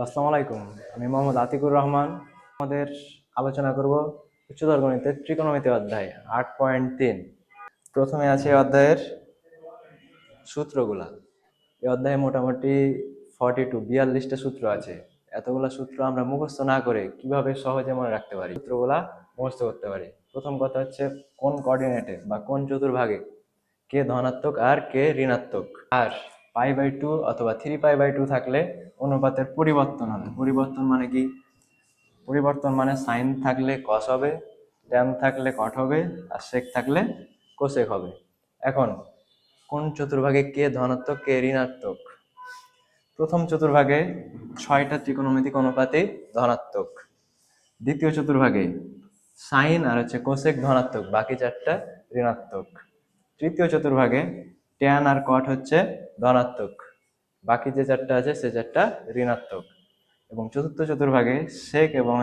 আসসালামু আলাইকুম। আমি মোহাম্মদ আতিকুর রহমান। আমাদের আলোচনা করব উচ্চতর গণিতের ত্রিকোণমিতি অধ্যায় 8.3। প্রথমে আছে অধ্যায়ের সূত্রগুলা। এই অধ্যায়ে মোটামুটি 42টা সূত্র আছে। এতগুলা সূত্র আমরা মুখস্থ না করে কিভাবে সহজে মনে রাখতে পারি, সূত্রগুলা মুখস্থ করতে পারি। প্রথম কথা হচ্ছে কোন কোঅর্ডিনেটে বা কোন চতুর্ভাগে কে ধনাত্মক আর কে ঋণাত্মক। আর π/2 অথবা 3π/2 থাকলে অনুপাতের পরিবর্তন হবে। পরিবর্তন মানে কি? পরিবর্তন মানে সাইন থাকলে কস হবে, ট্যান থাকলে কট হবে, আর সেক থাকলে কোসেক হবে। এখন কোন চতুর্ভাগে কে ধনাত্মক কে ঋণাত্মক? প্রথম চতুর্ভাগে 6টা ত্রিকোণমিতিক অনুপাতে ধনাত্মক। দ্বিতীয় চতুর্ভাগে সাইন আর কোসেক ধনাত্মক, বাকি 4টা ঋণাত্মক। তৃতীয় চতুর্ভাগে ট্যান আর কট হচ্ছে ধনাত্মক, বাকি যে 4টা আছে সে 4টা ঋণাত্মক। এবং চতুর্থ চতুর্ভাগে সেক এবং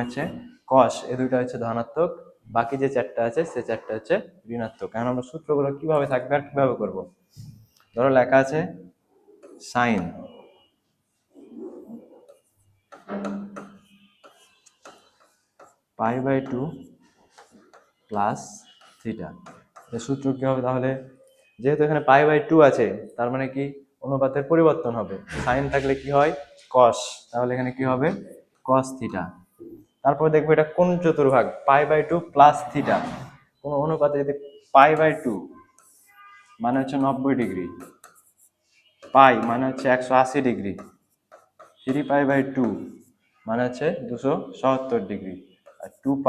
কস, এ দুইটা হচ্ছে ধনাত্মক, বাকি যে 4টা আছে সে 4টা হচ্ছে ঋণাত্মক। কারণ আমরা সূত্রগুলো কিভাবে থাকবে আর কিভাবে করব। ধরো লেখা আছে সাইন π/2 প্লাস থিটা। সূত্র কি হবে তাহলে? যেহেতু এখানে π/2 আছে, তার মানে কি অনুপাতের পরিবর্তন হবে। সাইন থাকলে কি হয়? কস। তাহলে এখানে কি হবে? Cos theta. তারপর দেখবো এটা কোন চতুর্ভাগ? π/2 প্লাস থিটা। কোন অনুপাতে যদি π/2 মানে হচ্ছে 90 ডিগ্রি, পাই মানে হচ্ছে 180 ডিগ্রি, 3π/2 মানে হচ্ছে 277 ডিগ্রি, আর 2π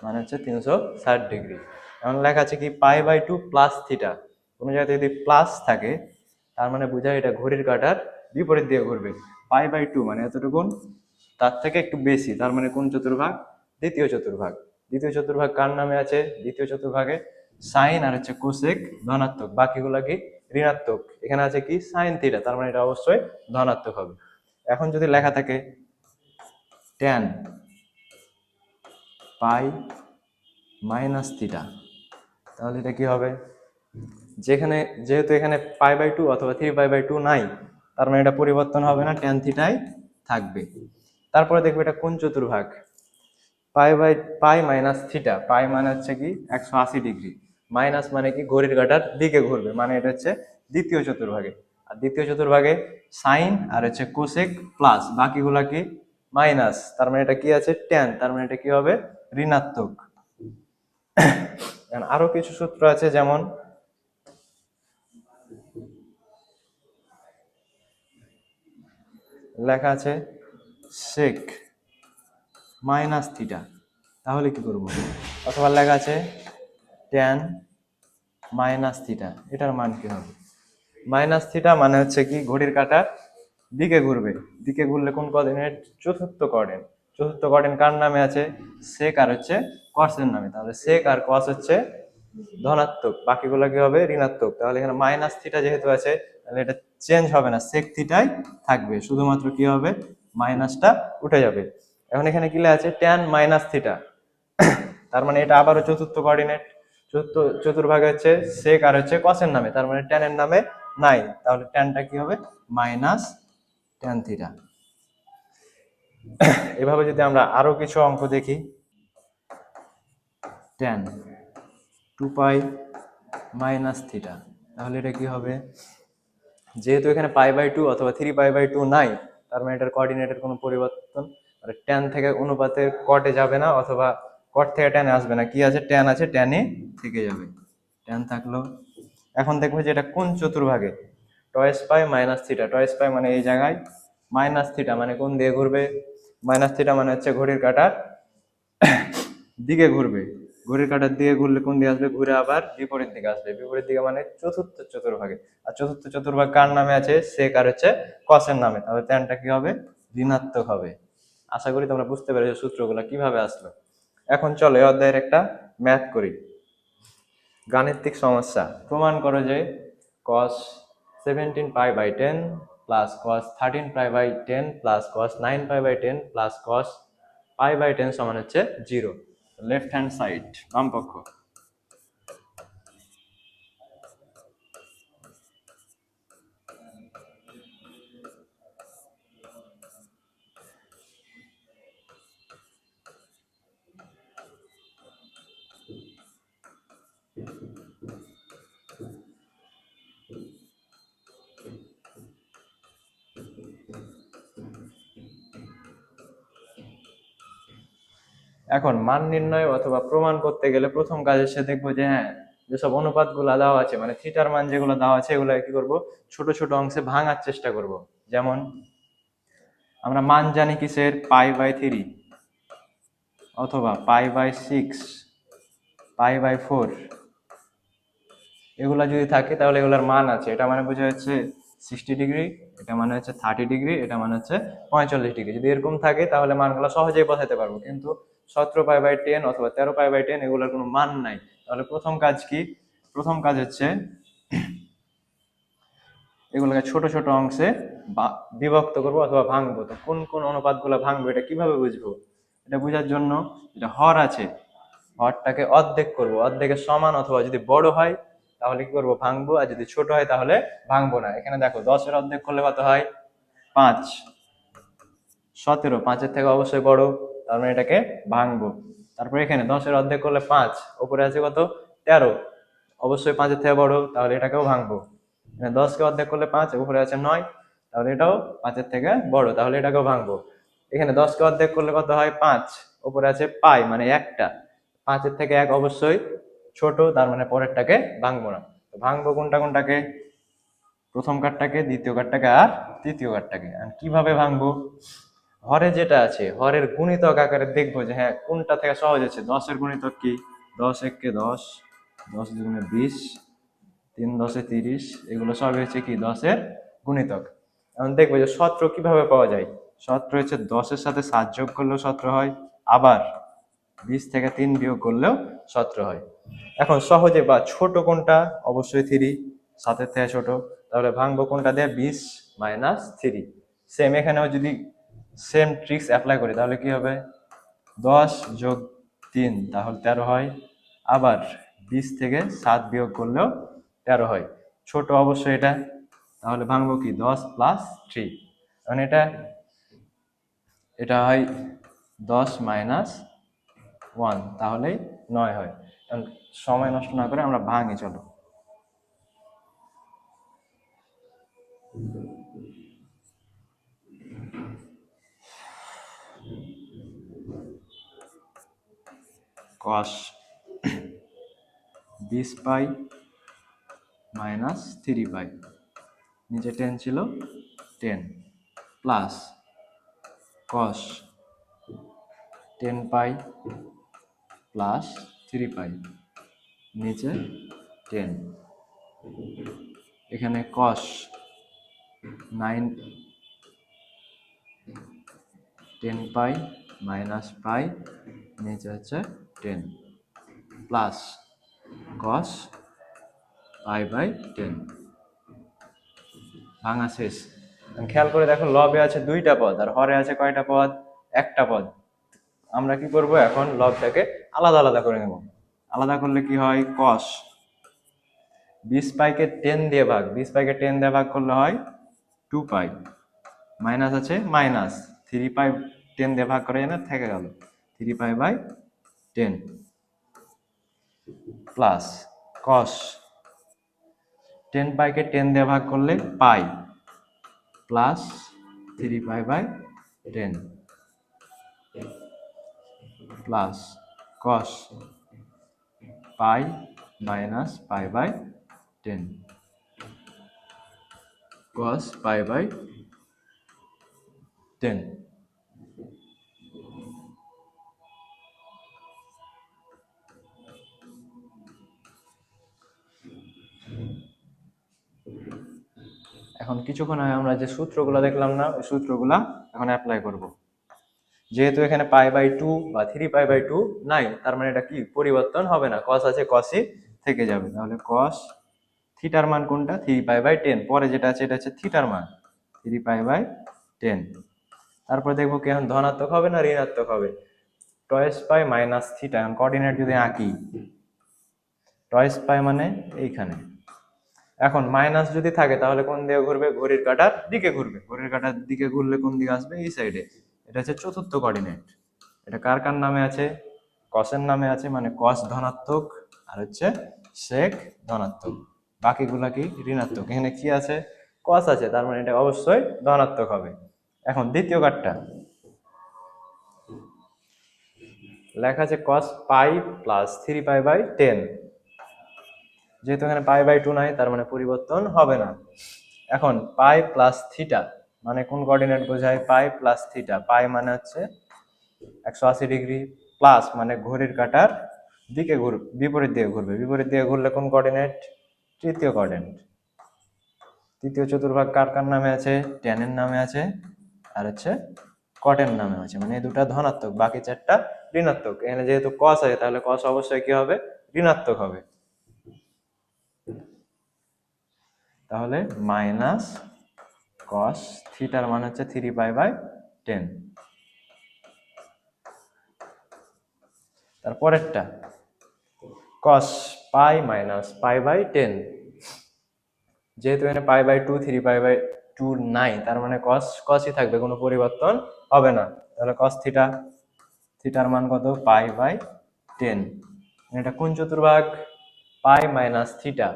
মানে হচ্ছে 360 ডিগ্রি। এখন লেখা আছে কি π/2 প্লাস থিটা। কোনো জায়গাতে যদি প্লাস থাকে তার মানে বোঝায় এটা ঘড়ির কাঁটার বিপরীত দিয়ে ঘুরবে। π/2 মানে এতটুকুন, তার থেকে একটু বেশি, তার মানে কোন চতুর্ভাগ? দ্বিতীয় চতুর্ভাগ। দ্বিতীয় চতুর্ভাগ কার নামে আছে? দ্বিতীয় চতুর্ভাগে সাইন আর কোসেক ধনাত্মক, বাকিগুলা কি ঋণাত্মক। এখানে আছে কি সাইন থিটা, তার মানে এটা অবশ্যই ধনাত্মক হবে। এখন যদি লেখা থাকে ট্যান পাই মাইনাস থিটা, তাহলে এটা কি হবে? যেহেতু এখানে π/2 অথবা 3π/2 নাই, তার মানে এটা পরিবর্তন হবে না, ট্যান থিটাই থাকবে। তারপরে দেখবো এটা কোন চতুর্ভাগ? পাই মাইনাস থিটা। পাই মানে হচ্ছে কি 180 ডিগ্রি, মাইনাস মানে কি ঘড়ির কাঁটার দিকে ঘুরবে, মানে এটা হচ্ছে দ্বিতীয় চতুর্ভাগে। আর দ্বিতীয় চতুর্ভাগে সাইন আর কোসেক প্লাস, বাকিগুলা কি মাইনাস, তার মানে এটা কি আছে? ট্যান, তার মানে এটা কি হবে? ঋণাত্মক। আরো কিছু সূত্র আছে, যেমন লেখা আছে সেক মাইনাস থিটা, তাহলে কি করব? অথবা লেখা আছে ট্যান মাইনাস থিটা, এটার মান কি হবে? মাইনাস থিটা মানে হচ্ছে কি ঘড়ির কাঁটার দিকে ঘুরবে। দিকে ঘুরলে কোন কোঅর্ডিনেট? চতুর্থ কোঅর্ডিনেট। চতুর্থ কোঅর্ডিনেট কার নামে আছে? সেক আর কসের নামে। তাহলে সেক আর কস হচ্ছে ধনাত্মক, বাকিগুলো কি হবে? ঋণাত্মক। তাহলে এখানে মাইনাস থিটা যেহেতু আছে, তাহলে এটা চেঞ্জ হবে না, সেক থিটাই থাকবে, শুধুমাত্র কি হবে? মাইনাসটা উঠে যাবে। এখন এখানে কি লেখা আছে? ট্যান মাইনাস থিটা, তার মানে এটা আবারও চতুর্থ কোঅর্ডিনেট। চতুর্ভাগে সেক আর কসের নামে, তার মানে ট্যানের নামে নাই, তাহলে ট্যানটা কি হবে? Minus tan theta. এভাবে যদি আমরা আরো কিছু অঙ্ক দেখি, ট্যান 2π মাইনাস থিটা, তাহলে এটা কি হবে? যেহেতু এখানে π/2 অথবা 3π/2 নাই, তার মানে এটার কোঅর্ডিনেটের কোনো পরিবর্তন, মানে ট্যান থেকে অনুপাতের কটে যাবে না, অথবা কট থেকে ট্যানে আসবে না। কি আছে? ট্যান আছে, ট্যানে থেকে যাবে, ট্যান থাকলো। এখন দেখবো যে এটা কোন চতুর্ভাগে? Twice pi minus theta. Twice pi মানে এই জায়গায়, মাইনাস থিটা মানে কোন দিয়ে ঘুরবে? মাইনাস থিটা মানে হচ্ছে ঘড়ির কাঁটার দিকে ঘুরবে। ঘড়ির কাঁটার দিকে ঘুরলে কোন দিকে আসবে? ঘুরে আবার বিপরীত দিকে আসবে। বিপরীত দিকে মানে চতুর্থ চতুর্ভাগে। আর চতুর্থ চতুর্ভাগ কার নামে আছে? সেক আর কসের নামে, তাহলে ট্যানটা কি হবে? ঋণাত্মক হবে। আশা করি তোমরা বুঝতে পেরেছো সূত্রগুলো কিভাবে আসলো। এখন চলো এই অধ্যায়ের একটা ম্যাথ করি। গাণিতিক সমস্যা। প্রমাণ করো যে cos 17π/10 plus cos 13π/10 plus cos 9π/10 plus cos π/10 সমান হচ্ছে 0। লেফট হ্যান্ড সাইড, বাম পক্ষ। এখন মান নির্ণয় অথবা প্রমাণ করতে গেলে প্রথম কাজ এসে দেখবো যে হ্যাঁ, যেসব অনুপাতগুলো দেওয়া আছে মানে থিটার মান যেগুলো দেওয়া আছে এগুলো কি করব, ছোট ছোট অংশে ভাঙার চেষ্টা করব। যেমন আমরা মান জানি কিসের, π/3 অথবা π/6, π/4, এগুলা যদি থাকে তাহলে এগুলার মান আছে। এটা মানে বোঝা যাচ্ছে 60°, এটা মানে হচ্ছে 30°, এটা মানে হচ্ছে 45°। যদি এরকম থাকে তাহলে মানগুলো সহজেই বসাতে পারবো। কিন্তু 17π/10 অথবা 13π/10 এগুলোর কোনো মান নাই। তাহলে প্রথম কাজ কি, প্রথম কাজ হচ্ছে এগুলোকে ছোট ছোট অংশে বিভক্ত করবো অথবা ভাঙবো। তো কোন কোন অনুপাতগুলো ভাঙবো এটা কিভাবে বুঝবো, এটা বোঝার জন্য যেটা হর আছে হরটাকে অর্ধেক করব, অর্ধেকের সমান অথবা যদি বড় হয় তাহলে কি করবো, ভাঙবো, আর যদি ছোট হয় তাহলে ভাঙবো না। এখানে দেখো 10-এর অর্ধেক করলে কত হয়, 5। 17, 5-এর থেকে অবশ্যই বড়, তার মানে এটাকে ভাঙবো। তারপরে এখানে 10-এর অর্ধেক করলে 5, উপরে আছে কত, 13, অবশ্যই 5-এর থেকে বড়, তাহলে এটাকেও ভাঙবো। 10-কে অর্ধেক করলে 5, উপরে আছে 9, তাহলে এটাও 5-এর থেকে বড়, তাহলে এটাকেও ভাঙবো। এখানে 10-কে অর্ধেক করলে কত হয়, 5, উপরে আছে পাই মানে একটা, 5-এর থেকে 1 অবশ্যই ছোট, তার মানে পরেরটাকে ভাঙবো না। তো ভাঙবো কোনটা কোনটাকে, প্রথম কার্ডটাকে, দ্বিতীয় কার্ডটাকে আর তৃতীয় কার্ডটাকে। আর কিভাবে ভাঙবো, হরে যেটা আছে হরের গুণিতক আকারে দেখবো যে হ্যাঁ কোনটা থেকে সহজ আছে। 10-এর গুণিতক কি, 10-1-কে 10, 10-2-গুণে 20, 3-10-এ 30, এগুলো সবই হচ্ছে কি 10-এর গুণিতক। এখন দেখবো যে 17 কিভাবে পাওয়া যায়। 17 হচ্ছে 10-এর সাথে 7 যোগ করলেও 17 হয়, আবার 20 থেকে 3 বিয়োগ করলেও 17 হয়। এখন সহজে বা ছোট কোনটা, অবশ্যই 3, 7-এর থেকে ছোট, তাহলে ভাঙবো কোনটা দিয়ে, 20 - 3। সেম এখানেও যদি সেম ট্রিক্স অ্যাপ্লাই করি তাহলে কি হবে, 10 যোগ 3 তাহলে 13 হয়, আবার 20 থেকে 7 বিয়োগ করলেও 13 হয়। ছোট অবশ্যই এটা, তাহলে ভাঙবো কি 10 + 3, কারণ এটা হয় 10 - 1, তাহলেই 9 হয়। কারণ সময় নষ্ট না করে আমরা ভাঙি, চলো। cos 20π - 3π, নিচে 10 ছিল 10, প্লাস cos 10π + 3π, নিচে 10, এখানে cos 9 10π - π, নিচে হচ্ছে 10, প্লাস cos π/10। ভাঙা শেষ। খেয়াল করে দেখো, লবে আছে 2টা পদ আর হরে আছে কয়টা পদ, একটা পদ। আমরা কি করব, এখন লবটাকে আলাদা আলাদা করে নেব। আলাদা করলে কি হয়, cos 20π-কে 10 দিয়ে ভাগ, 20π-কে 10 দিয়ে ভাগ করলে হয় 2π, মাইনাস আছে মাইনাস, 3π 10 দিয়ে ভাগ করে না থেকে গেল 3π/10, প্লাস cos 10π-কে 10 দিয়ে ভাগ করলে পাই, প্লাস 3π/10, প্লাস cos π - π/10, cos π/10। এখন কিছুক্ষণ আগে আমরা যে সূত্রগুলো দেখলাম না, ওই সূত্রগুলা এখন অ্যাপ্লাই করব। যেহেতু এখানে π/2 বা 3π/2 নাই, তার মানে এটা কি পরিবর্তন হবে না, cos আছে cosই থেকে যাবে। তাহলে cos থিটার মান কোনটা, 3π/10, পরে যেটা আছে এটা হচ্ছে থিটার মান 3π/10। তারপর দেখবো কি এখন ধনাত্মক হবে না ঋণাত্মক হবে, টয়েস পাই মাইনাস থিটা। এখন কোঅর্ডিনেট যদি আঁকি, টয়েস পাই মানে এইখানে, এখন মাইনাস যদি থাকে তাহলে কোন দিকে ঘুরবে, ঘড়ির কাঁটার দিকে ঘুরবে। ঘড়ির কাঁটার দিকে ঘুরলে কোন দিকে আসবে, এই সাইডে। এটা হচ্ছে চতুর্থ কোঅর্ডিনেট। এটা কার কার নামে আছে, কসের নামে আছে, মানে কস ধনাত্মক আর হচ্ছে সেক ধনাত্মক, বাকিগুলা কি ঋণাত্মক। এখানে কি আছে, কস আছে, তার মানে এটা অবশ্যই ধনাত্মক হবে। এখন দ্বিতীয় কার্ডটা, লেখা আছে cos পাই প্লাস 3π/10। যেহেতু এখানে π/2 নাই, তার মানে পরিবর্তন হবে না। এখন পাই প্লাস থিটা মানে কোন কোঅর্ডিনেট বোঝায়? পাই প্লাস থিটা। পাই মানে হচ্ছে 180 ডিগ্রি, প্লাস মানে ঘড়ির কাঁটার দিকে ঘুরবে, বিপরীত দিকে ঘুরবে। বিপরীত দিকে ঘুরলে কোন কোঅর্ডিনেট? তৃতীয় কোঅর্ডিনেট। তৃতীয় চতুর্ভাগ কার কার নামে আছে? ট্যানের নামে আছে, আর হচ্ছে কটের নামে আছে। মানে এই দুটা ধনাত্মক, বাকি চারটা ঋণাত্মক। এখানে যেহেতু কস আছে, তাহলে কস অবশ্যই কি হবে? ঋণাত্মক হবে। তাহলে মাইনাস কস থিটার মান হচ্ছে 3π/10। তারপরেরটা কস পাই মাইনাস π/10। যেহেতু এখানে π/2 3π/2 নাই, তার মানে কস কসই থাকবে, কোনো পরিবর্তন হবে না। তাহলে কস থিটা, থিটার মান কত? π/10। এটা কোন চতুর্ভাগ? পাই মাইনাস থিটা।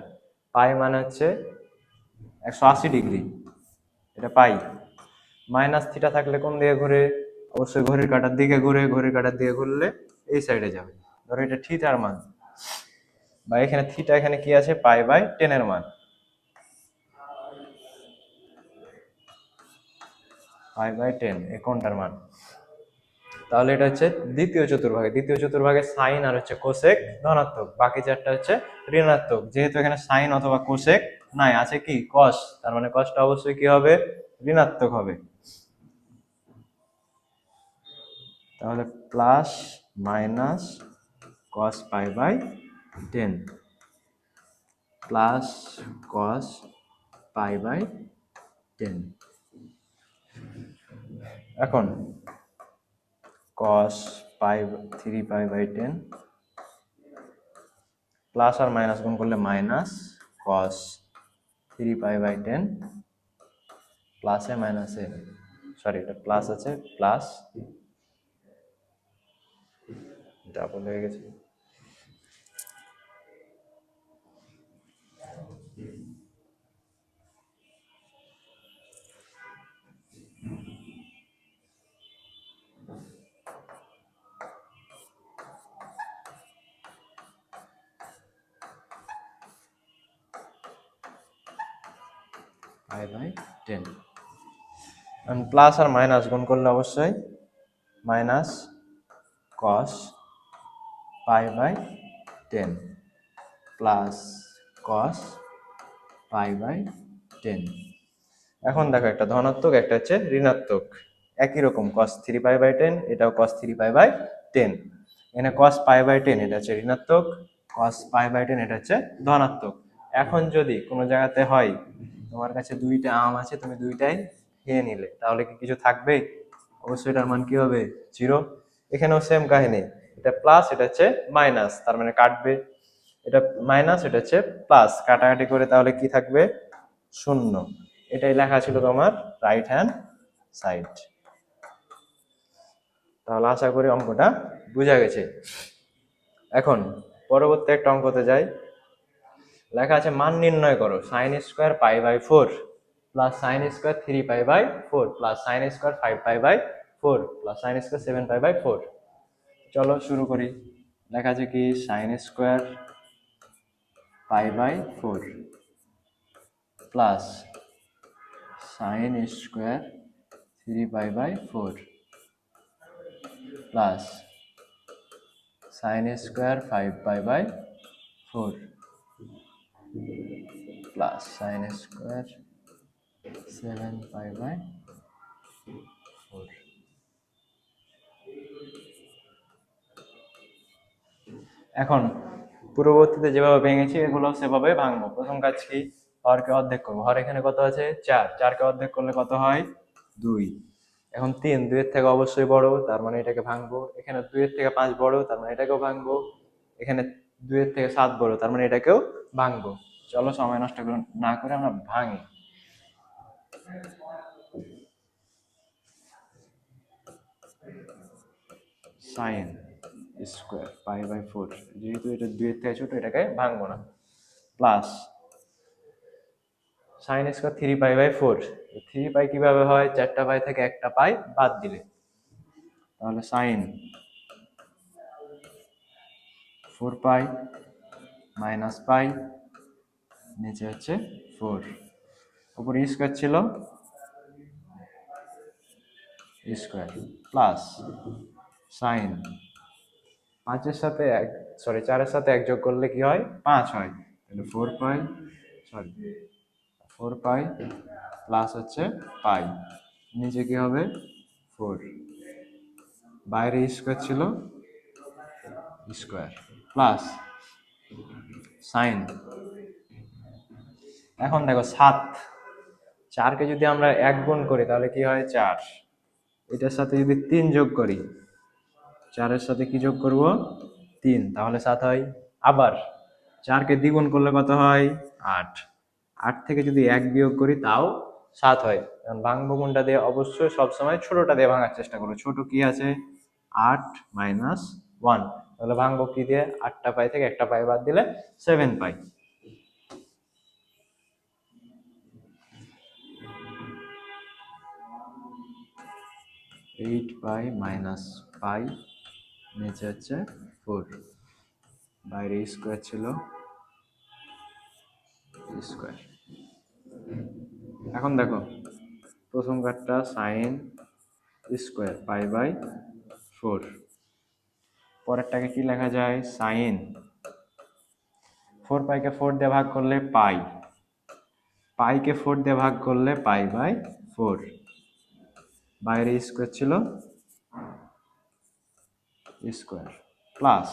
পাই মানে হচ্ছে 180 ডিগ্রি, এটা পাই। মাইনাস থিটা থাকলে কোন দিকে ঘুরে? অবশ্যই ঘড়ির কাঁটার দিকে ঘুরে। ঘড়ির কাঁটার দিকে ঘুরলে এই সাইডে যাবে। ধরো এটা থিটার মান, বা এখানে থিটা, এখানে কি আছে? π/10 এর মান। π/10 এই কোণটার মান। তাহলে এটা হচ্ছে দ্বিতীয় চতুর্ভাগে। দ্বিতীয় চতুর্ভাগে সাইন আর হচ্ছে কোসেক ধনাত্মক, বাকি চারটা হচ্ছে ঋণাত্মক। যেহেতু এখানে সাইন অথবা কোসেক নাই, আছে কি? কস। তার মানে কসটা অবশ্যই কি হবে? ঋণাত্মক হবে। তাহলে plus minus cos π/10 plus cos π/10। এখন কস পাই 3π/10 প্লাস আর মাইনাস গুণ করলে মাইনাস কস 3π/10 প্লাসে মাইনাসে, সরি এটা প্লাস আছে, প্লাস ডাবল হয়ে গেছে, π/10। প্লাস আর মাইনাস গুণ করলে অবশ্যই মাইনাস কস π/10 প্লাস কস π/10। এখন দেখো, একটা ধনাত্মক, একটা হচ্ছে ঋণাত্মক। একই রকম cos 3π/10, এটাও cos 3π/10। এখানে cos π/10 এটা হচ্ছে ঋণাত্মক, cos π/10 এটা হচ্ছে ধনাত্মক। এখন যদি কোনো জায়গাতে হয় তোমার কাছে দুইটা আম আছে, তুমি দুইটাই খেয়ে নিলে, তাহলে কি কিছু থাকবে? অবশ্যই এটার মান কি হবে? 0। এখানেও সেম কাহিনী, এটা প্লাস, এটা হচ্ছে মাইনাস, তার মানে কাটবে। এটা মাইনাস, এটা হচ্ছে প্লাস, কাটাকাটি করে তাহলে কি থাকবে? 0। এটাই লেখা ছিল তোমার রাইট হ্যান্ড সাইড। তাহলে আশা করি অঙ্কটা বোঝা গেছে। এখন পরবর্তী একটা অঙ্কতে যাই। লেখা আছে মান নির্ণয় করো sine square π/4 plus sine square 3π/4 plus sine square 5π/4 plus sine square 7π/4। চলো শুরু করি। লেখা আছে কি? Sine square π/4 plus sine square 3π/4 plus sine square 5π/4 plus sine square 7π/4। এখন পূর্ববর্তীতে যেভাবে ভেঙেছি এগুলো সেভাবে ভাঙবো। প্রথম কাজ কি? হরকে অর্ধেক করবো। হর এখানে কত আছে? 4। 4কে অর্ধেক করলে কত হয়? 2। এখন 3 2 এর থেকে অবশ্যই বড়, তার মানে এটাকে ভাঙবো। এখানে 2 এর থেকে 5 বড়, তার মানে এটাকেও ভাঙবো। এখানে 2 এর থেকে 7 বড়, তার মানে এটাকেও ভাঙবো। চলো সময় নষ্ট না করে আমরা ভাঙি। সাইন স্কোয়ার π/4, যেহেতু এটা 2 এর থেকে ছোট, এটাকে ভাঙবো না। Plus sine square 3π/4। 3π কিভাবে হয়? 4টা পাই থেকে একটা পাই বাদ দিলে, তাহলে সাইন 4 পাই মাইনাস পাই, নিচে হচ্ছে 4, উপরে স্কোয়ার ছিল স্কোয়ার প্লাস সাইন 4-এর সাথে 1 যোগ করলে কি হয় 5 হয়, তাহলে 4 পাই প্লাস হচ্ছে পাই, নিচে কি হবে 4, বাইরে স্কোয়ার ছিল স্কোয়ার প্লাস সাইন। এখন দেখো 4কে যদি আমরা 1 গুণ করি তাহলে কি হয় 4, এটার সাথে যদি 3 যোগ করি, 4-এর সাথে কি যোগ করব 3, তাহলে 7 হয়। আবার 4কে দ্বিগুণ করলে কত হয় 8, 8 থেকে যদি 1 বিয়োগ করি তাও 7 হয়। কারণ ভাঙবো কোনটা দিয়ে, অবশ্যই সবসময় ছোটটা দিয়ে ভাঙার চেষ্টা করো। ছোট কি আছে 8 মাইনাস 1, তাহলে ভাঙবো কি দিয়ে 8টা পাই থেকে একটা পাই বাদ দিলে 7 পাই। এইট পাই মাইনাস পাই, নিচে হচ্ছে 4, বাইরে স্কোয়ার ছিল স্কোয়ার। এখন দেখো প্রথম কাটটা সাইন স্কোয়ার পাই বাই 4, পরেরটাকে কি লেখা যায় সাইন 4 পাইকে 4 দিয়ে ভাগ করলে পাই, পাইকে 4 দিয়ে ভাগ করলে পাই বাই 4, বাইরে স্কোয়ার ছিল স্কোয়ার প্লাস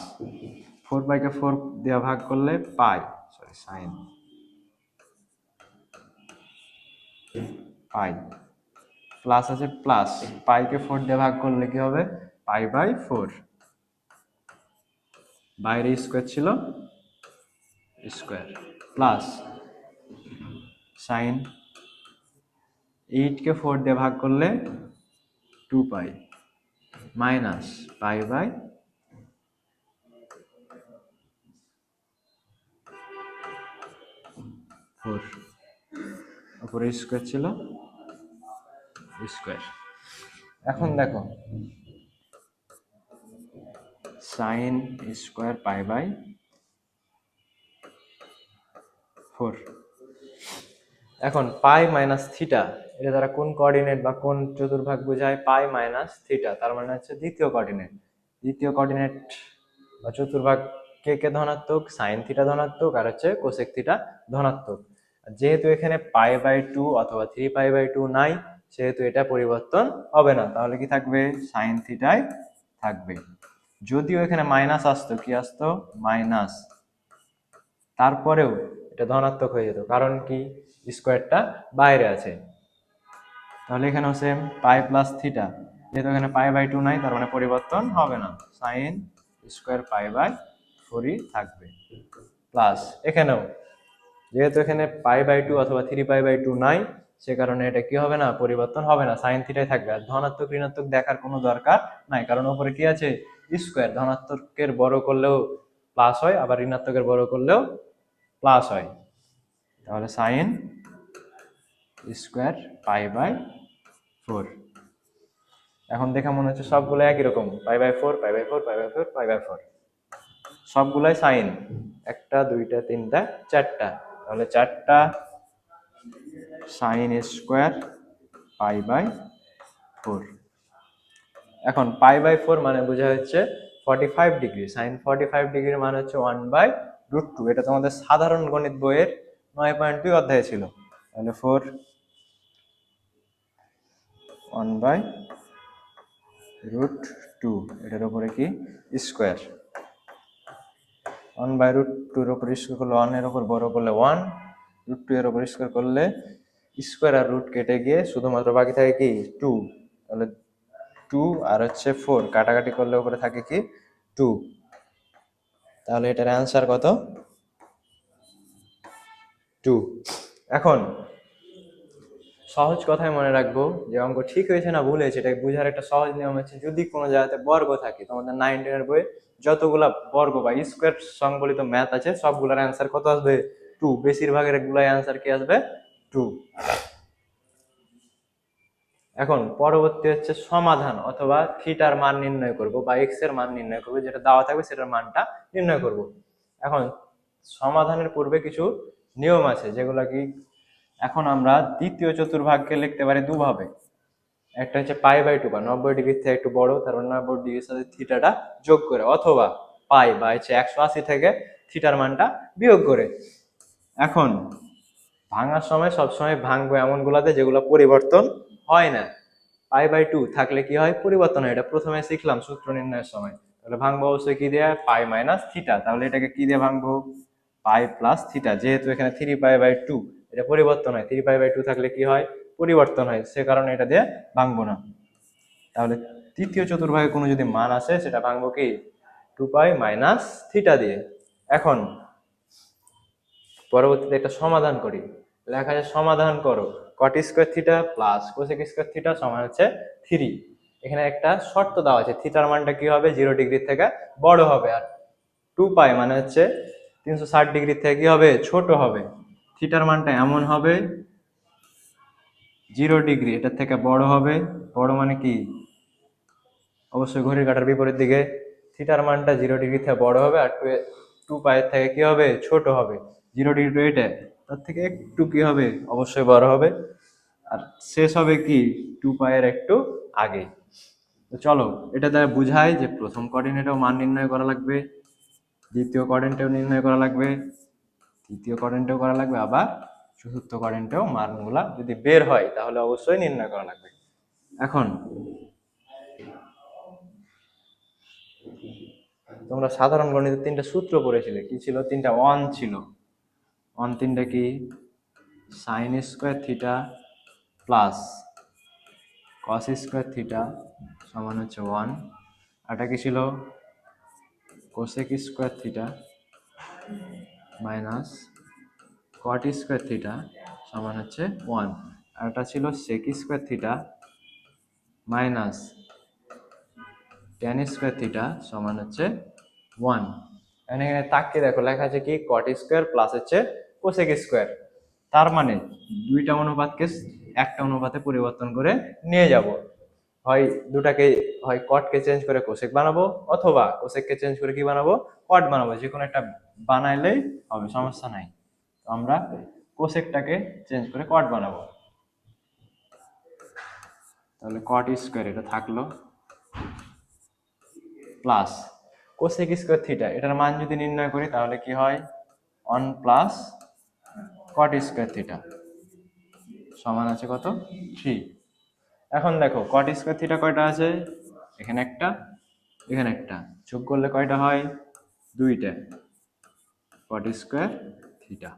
4 পাইকে 4 দিয়ে ভাগ করলে পাই, সাইন পাই প্লাস আছে প্লাস, পাইকে 4 দিয়ে ভাগ করলে কি হবে পাই বাই 4, বাইরে স্কোয়ার ছিল স্কোয়ার প্লাস সাইন 8কে 4 দিয়ে ভাগ করলে 2 পাই মাইনাস পাই বাই 4, উপরে স্কোয়ার ছিল স্কোয়ার। এখন দেখো সাইন স্কোয়ার পাই বাই 4, এখন পাই মাইনাস থিটা, এটা দ্বারা কোন কোঅর্ডিনেট বা কোন চতুর্ভাগ বোঝায় পাই মাইনাস থিটা, তার মানে হচ্ছে দ্বিতীয় কোঅর্ডিনেট। দ্বিতীয় কোঅর্ডিনেট বা চতুর্ভাগ কে কে ধনাত্মক, সাইন থিটা ধনাত্মক আর হচ্ছে কোসেক থিটা ধনাত্মক। যেহেতু এখানে পাই বাই 2 অথবা 3 পাই বাই 2 নাই, সেহেতু এটা পরিবর্তন হবে না, তাহলে কি থাকবে সাইন থিটাই থাকবে। যদিও এখানে মাইনাস আসতো, কি আসতো মাইনাস, তারপরেও এটা ধনাত্মক হয়ে যেত, কারণ কি স্কোয়ারটা বাইরে আছে। তাহলে এখানেও সেম পাই প্লাস থিটা, যেহেতু এখানে পাই বাই 2 নাই তার মানে পরিবর্তন হবে না, সাইন স্কোয়ার পাই বাই 4ই থাকবে প্লাস এখানেও যেহেতু এখানে পাই বাই 2 অথবা 3 পাই বাই 2 নাই, সে কারণে এটা কি হবে না পরিবর্তন হবে না, সাইন থিটাই থাকবে। আর ধনাত্মক ঋণাত্মক দেখার কোনো দরকার নাই, কারণ উপরে কি আছে স্কোয়ার, ধনাত্মকের বড় করলেও প্লাস হয় আবার ঋণাত্মকের বড় করলেও প্লাস হয়, তাহলে সাইন স্কোয়ার পাই বাই 4। এখন দেখা মনে হচ্ছে সবগুলো একই রকম, pi by 4 pi by 4 pi by 4 pi by 4, সবগুলাই সাইন, একটা দুইটা তিনটা চারটা, তাহলে 4টা সাইন স্কোয়ার পাই বাই 4। এখন পাই বাই 4 মানে বোঝা হচ্ছে 45 ডিগ্রি, সাইন 45 ডিগ্রির মানে হচ্ছে 1/√2, এটা তোমাদের সাধারণ গণিত বইয়ের 9.2 অধ্যায়ে ছিল। তাহলে 4 1/√2, এটার উপরে কি স্কোয়ার, 1/√2 এর উপর স্কোয়ার করলে 1 এর উপর বড় করলে 1, √2 এর উপর স্কোয়ার করলে স্কোয়ার আর রুট কেটে গিয়ে শুধুমাত্র বাকি থাকে কি 2, তাহলে 2 আর হচ্ছে 4 কাটাকাটি করলে উপরে থাকে কি 2, তাহলে এটার অ্যান্সার কত 2। এখন সহজ কথায় মনে রাখবো যে অঙ্ক ঠিক হয়েছে না ভুল হয়েছে এটা বোঝার একটা সহজ নিয়ম হচ্ছে, যদি কোনো জায়গাতে বর্গ থাকে, তোমাদের 9 10 এর বইয়ে যতগুলা বর্গ বা স্কোয়ার সংবলিত ম্যাথ আছে সবগুলোর অ্যান্সার কত আসবে 2, বেশিরভাগের এগুলাই অ্যান্সার কি আসবে 2। এখন পরবর্তী হচ্ছে সমাধান অথবা থিটার মান নির্ণয় করব বা এক্স এর মান নির্ণয় করব, যেটা দেওয়া থাকবে সেটার মানটা নির্ণয় করব। এখন সমাধানের পূর্বে কিছু নিয়ম আছে যেগুলো কি এখন আমরা দ্বিতীয় চতুর্ভাগকে লিখতে পারি দুভাবে। একটা হচ্ছে পাই/2 বা 90 ডিগ্রি থেকে একটু বড়, তারপর 90 ডিগ্রির সাথে থিটাটা যোগ করে, অথবা পাই বা হচ্ছে 180 থেকে থিটার মানটা বিয়োগ করে। এখন ভাঙার সময় সবসময় ভাঙবো এমনগুলাতে যেগুলো পরিবর্তন হয় না। পাই/2 থাকলে কি হয়, পরিবর্তন হয়। এটা প্রথমে শিখলাম সূত্র নির্ণয়ের সময়। তাহলে ভাঙবো অবশ্যই কি দিয়ে, পাই মাইনাস থিটা। তাহলে এটাকে কি দিয়ে ভাঙবো, পাই প্লাস থিটা। যেহেতু এখানে 3π/2 এটা পরিবর্তন হয়, 3π/2 থাকলে কি হয়, পরিবর্তন হয়, সে কারণে এটা দিয়ে ভাঙবো না। তাহলে তৃতীয় চতুর্ভাগে কোনো যদি মান আসে সেটা ভাঙবো কি, 2π মাইনাস থিটা দিয়ে। এখন পরবর্তীতে একটা সমাধান করি। লেখা যায় সমাধান করো কট square theta plus cosec square theta সমান হচ্ছে 3। এখানে একটা শর্ত দেওয়া আছে, থিটার মানটা কি হবে, 0 ডিগ্রি থেকে বড় হবে, আর 2π মানে হচ্ছে 360 ডিগ্রি থেকে কি হবে, ছোট হবে। থিটার মানটা এমন হবে 0 ডিগ্রি এটার থেকে বড় হবে। বড় মানে কি, অবশ্যই ঘড়ির কাঁটার বিপরীত দিকে। থিটার মানটা 0 ডিগ্রি থেকে বড় হবে, আর 2π এর থেকে কি হবে, ছোট হবে। 0 ডিগ্রি টু এটা তার থেকে একটু কি হবে, অবশ্যই বড় হবে। আর শেষ হবে কি, 2π এর একটু আগে। তো চলো এটা দ্বারা বুঝাই যে প্রথম কোঅর্ডিনেটেও মান নির্ণয় করা লাগবে, দ্বিতীয় কোঅর্ডিনেটেও নির্ণয় করা লাগবে, তৃতীয় কোঅর্ডিনেটেও করা লাগবে, আবার চতুর্থ কোঅর্ডিনেটেও মানগুলা যদি বের হয় তাহলে অবশ্যই নির্ণয় করা লাগবে। এখন তোমরা সাধারণ গণিতের 3টা সূত্র পড়েছিলে, কি ছিল, 3টা অন ছিল। অন 3টা কি, sine square theta plus cos square theta সমান হচ্ছে 1। এটা কি ছিল, cosec square theta minus cot square theta সমান হচ্ছে 1। আর এটা ছিল sec square theta minus tan square theta সমান হচ্ছে 1। এখানে তাকিয়ে দেখো লেখা আছে কি, কট স্কোয়ার প্লাস হচ্ছে কোসেক স্কোয়ার। তার মানে দুইটা অনুপাতকে একটা অনুপাতে পরিবর্তন করে নিয়ে যাব। হয় দুটাকে, হয় কটকে চেঞ্জ করে কোসেক বানাবো, অথবা কোসেককে চেঞ্জ করে কি বানাবো, কট বানাবো। যে কোনো একটা বানাইলেই হবে, সমস্যা নাই। তো আমরা কোসেকটাকে চেঞ্জ করে কট বানাবো। তাহলে কট স্কোয়ার এটা থাকলো প্লাস কোসেক স্কোয়ার থিটা, এটার মান যদি নির্ণয় করি তাহলে কি হয়, 1 প্লাস কট স্কোয়ার থিটা সমান আছে কত, 3। এখন দেখো কট স্কোয়ার থিটা কয়টা আছে, এখানে একটা, এখানে একটা, যোগ করলে কয়টা হয়, 2টা কট স্কোয়ার থিটা।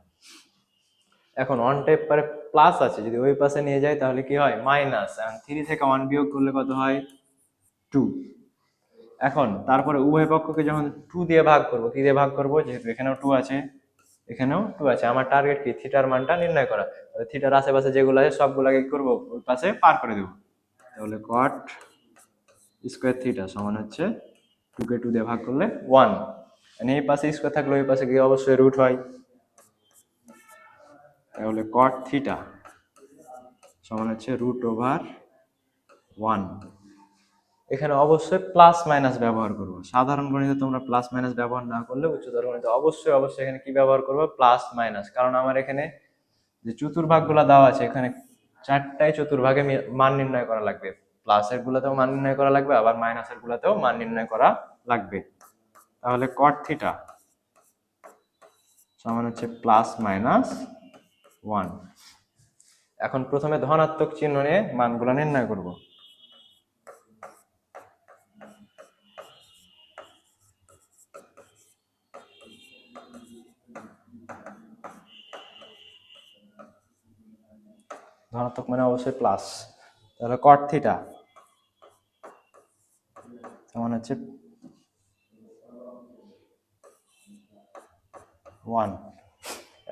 এখন 1 টাইপ পরে প্লাস আছে, যদি ওই পাশে নিয়ে যাই তাহলে কি হয়, মাইনাস। এখন 3 থেকে 1 বিয়োগ করলে কত হয়, 2। এখন তারপরে উভয় পক্ষকে যখন 2 দিয়ে ভাগ করব, কি দিয়ে ভাগ করব, যেহেতু এখানেও 2 আছে এখানেও 2 আছে, আমার টার্গেট কি, থিটার মানটা নির্ণয় করা। তাহলে থিটার আশেপাশে যেগুলো আছে সবগুলোকে কি করব, ওই পাশে পার করে দেব। তাহলে কট স্কোয়ার থিটা সমান হচ্ছে 2কে 2 দিয়ে ভাগ করলে 1। মানে এই পাশে স্কোয়ার থাকলে ওই পাশে গিয়ে অবশ্যই রুট হয়। তাহলে কট থিটা সমান হচ্ছে √1। এখানে অবশ্যই প্লাস মাইনাস ব্যবহার করব। সাধারণ গণিতে তোমরা প্লাস মাইনাস ব্যবহার না করলে উচ্চতর গণিতে অবশ্যই অবশ্যই এখানে কি ব্যবহার করবো, প্লাস মাইনাস। কারণ আমার এখানে যে চতুর্ভাগগুলো দেওয়া আছে, এখানে 4টাই চতুর্ভাগে মান নির্ণয় করা লাগবে। প্লাসের গুলাতেও মান নির্ণয় করা লাগবে, আবার মাইনাসের গুলাতেও মান নির্ণয় করা লাগবে। তাহলে কট থিটা সমান হচ্ছে প্লাস মাইনাস 1। এখন প্রথমে ধনাত্মক চিহ্ন নিয়ে মানগুলো নির্ণয় করব। ধনাত্মক মানে অবশ্যই প্লাস। তাহলে কট থিটা সমান হচ্ছে 1।